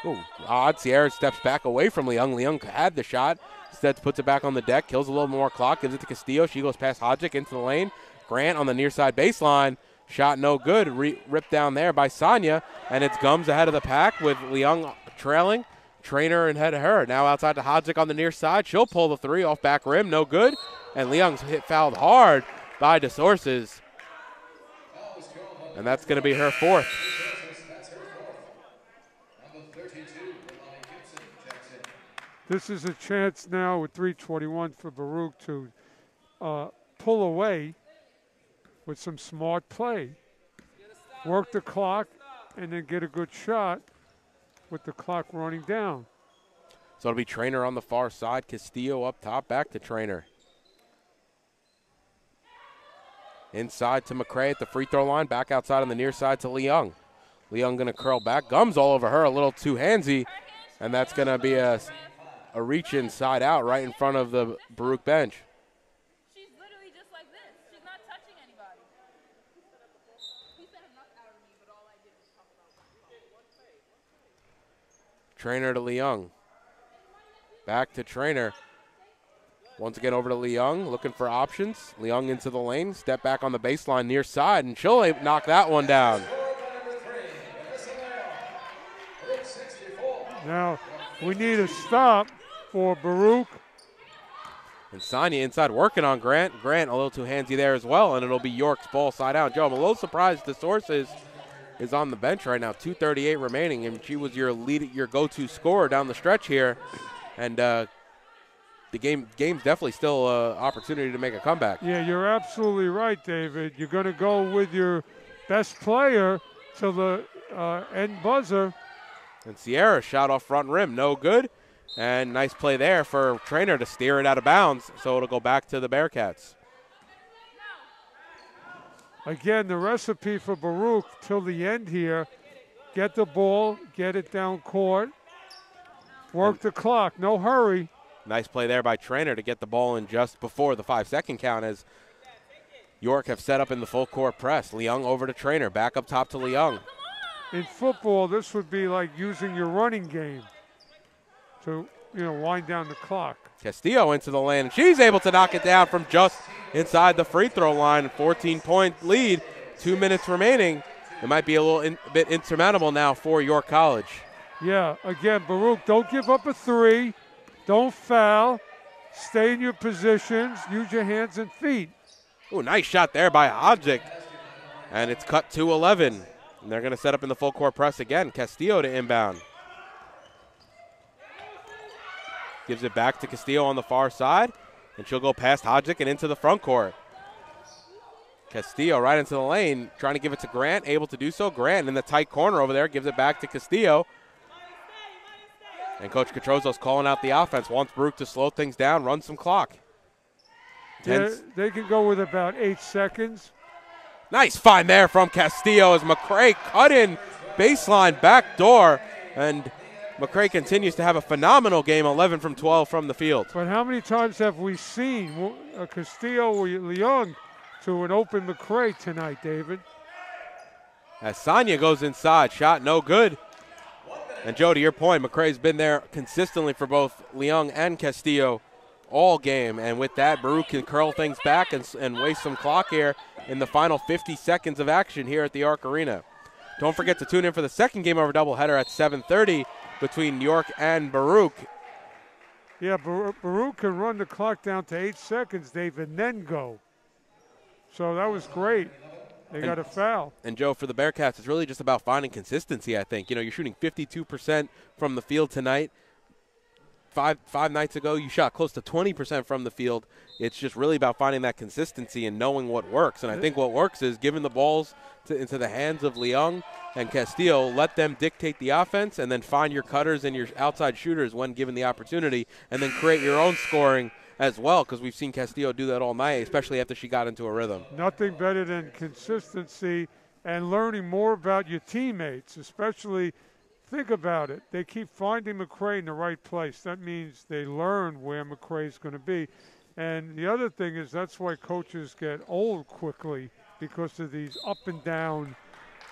Ooh, odd. Sierra steps back away from Leung. Leung had the shot. Instead puts it back on the deck, kills a little more clock, gives it to Castillo. She goes past Hodgick into the lane. Grant on the near side baseline. Shot no good. Ripped down there by Sonia. And it's Gums ahead of the pack with Leung trailing. Trainer and head to her. Now outside to Hodgick on the near side. She'll pull the three off back rim. No good. And Leung's hit fouled hard by DeSources. And that's going to be her fourth. This is a chance now with 3:21 for Baruch to pull away with some smart play. Work the clock and then get a good shot with the clock running down. So it'll be Trainer on the far side. Castillo up top, back to Trainer. Inside to McRae at the free throw line. Back outside on the near side to Leung. Leung going to curl back. Gums all over her, a little too handsy. And that's going to be a reach inside out right in front of the Baruch bench. She's literally just like this. She's not touching anybody. He said enough out of me, but all I did was talk about Trainer to Leung. Back to Trainer. Once again over to Leung, looking for options. Leung into the lane, step back on the baseline near side, and she'll knock that one down. Now, we need a stop for Baruch. And Sonia inside working on Grant. Grant a little too handsy there as well, and it'll be York's ball side out. Joe, I'm a little surprised the source is on the bench right now. 2:38 remaining, and she was your go-to scorer down the stretch here. And the game's definitely still an opportunity to make a comeback. Yeah, you're absolutely right, David. You're going to go with your best player till the end buzzer. And Sierra shot off front rim, no good. And nice play there for Trainer to steer it out of bounds, so it'll go back to the Bearcats. Again, the recipe for Baruch till the end here, get the ball, get it down court, work the clock, no hurry. Nice play there by Trainer to get the ball in just before the 5-second count as York have set up in the full court press. Leung over to Trainer, back up top to Leung. In football, this would be like using your running game to, wind down the clock. Castillo into the lane, and she's able to knock it down from just inside the free throw line. 14-point lead, 2 minutes remaining. It might be a little bit insurmountable now for York College. Yeah, again, Baruch, don't give up a three. Don't foul. Stay in your positions. Use your hands and feet. Ooh, nice shot there by Hodgick. And it's cut to 11. And they're going to set up in the full court press again. Castillo to inbound. Gives it back to Castillo on the far side. And she'll go past Hodgick and into the front court. Castillo right into the lane, trying to give it to Grant. Able to do so. Grant in the tight corner over there. Gives it back to Castillo. And Coach Catrozo's calling out the offense. Wants Baruch to slow things down, run some clock. Yeah, they can go with about 8 seconds. Nice find there from Castillo as McRae cut in baseline back door. And McRae continues to have a phenomenal game, 11 from 12 from the field. But how many times have we seen Castillo or Leung to an open McRae tonight, David? As Sanya goes inside, shot no good. And Joe, to your point, McRae's been there consistently for both Leung and Castillo all game. And with that, Baruch can curl things back and waste some clock here in the final 50 seconds of action here at the York Arena. Don't forget to tune in for the second game of our doubleheader at 7:30 between York and Baruch. Yeah, Baruch can run the clock down to 8 seconds, Dave, and then go. So that was great. They got a foul. And, Joe, for the Bearcats, it's really just about finding consistency, I think. You know, you're shooting 52% from the field tonight. Five nights ago, you shot close to 20% from the field. It's just really about finding that consistency and knowing what works. And I think what works is giving the balls into the hands of Leung and Castillo, let them dictate the offense, and then find your cutters and your outside shooters when given the opportunity, and then create your own scoring as well, because we've seen Castillo do that all night, especially after she got into a rhythm. Nothing better than consistency and learning more about your teammates, especially think about it. They keep finding McRae in the right place. That means they learn where McRae's going to be. And the other thing is that's why coaches get old quickly, because of these up and down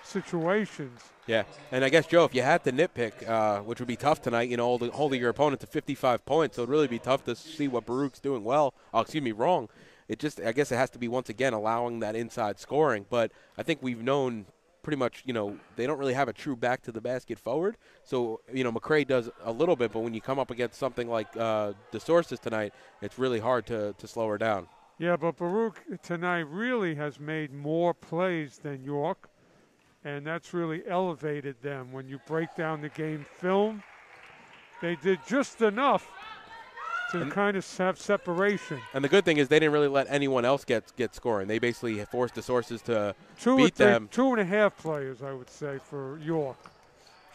situations. Yeah, and I guess, Joe, if you had to nitpick, which would be tough tonight, you know, holding your opponent to 55 points, so it would really be tough to see what Baruch's doing wrong. It just, I guess it has to be, once again, allowing that inside scoring. But I think we've known pretty much, you know, they don't really have a true back to the basket forward. So, you know, McRae does a little bit, but when you come up against something like DeSources tonight, it's really hard to slow her down. Yeah, but Baruch tonight really has made more plays than York, and that's really elevated them. When you break down the game film, they did just enough to kind of have separation. And the good thing is they didn't really let anyone else get scoring. They basically forced DeSources to beat them. 2.5 players, I would say, for York.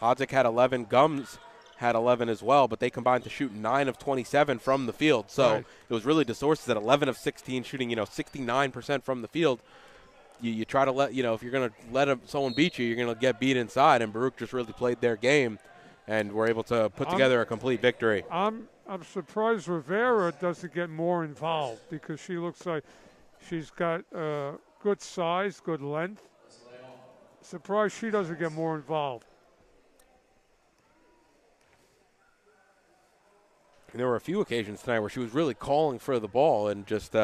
Hodzik had 11. Gums had 11 as well, but they combined to shoot 9 of 27 from the field. So It was really DeSources at 11 of 16, shooting, 69% from the field. You try to let, if you're going to let someone beat you, you're going to get beat inside, and Baruch just really played their game and were able to put together a complete victory. I'm surprised Rivera doesn't get more involved, because she looks like she's got good size, good length. Surprised she doesn't get more involved. And there were a few occasions tonight where she was really calling for the ball, and just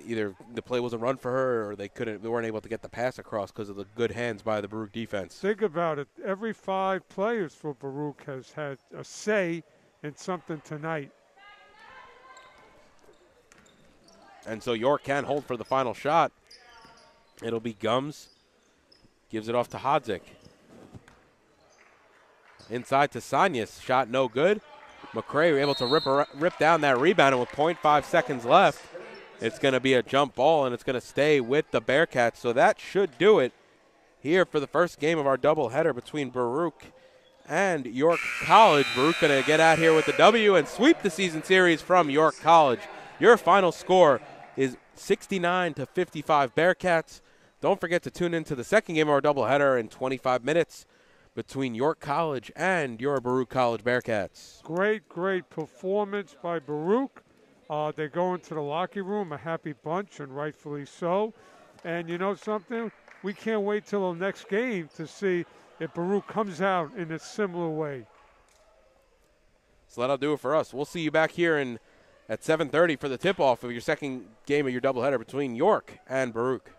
either the play wasn't run for her, or they weren't able to get the pass across because of the good hands by the Baruch defense. Think about it. Every 5 players for Baruch has had a say in something tonight. And so York can hold for the final shot. It'll be Gums. Gives it off to Hodzik. Inside to Sanyas. Shot no good. McRae able to rip down that rebound, and with 0.5 seconds left, it's going to be a jump ball, and it's going to stay with the Bearcats. So that should do it here for the first game of our doubleheader between Baruch and York College. Baruch going to get out here with the W and sweep the season series from York College. Your final score is 69-55 Bearcats. Don't forget to tune in to the second game of our doubleheader in 25 minutes between York College and your Baruch College Bearcats. Great performance by Baruch. They go into the locker room a happy bunch, and rightfully so. And you know something? We can't wait till the next game to see if Baruch comes out in a similar way. So that'll do it for us. We'll see you back here at 7:30 for the tip-off of your second game of your doubleheader between York and Baruch.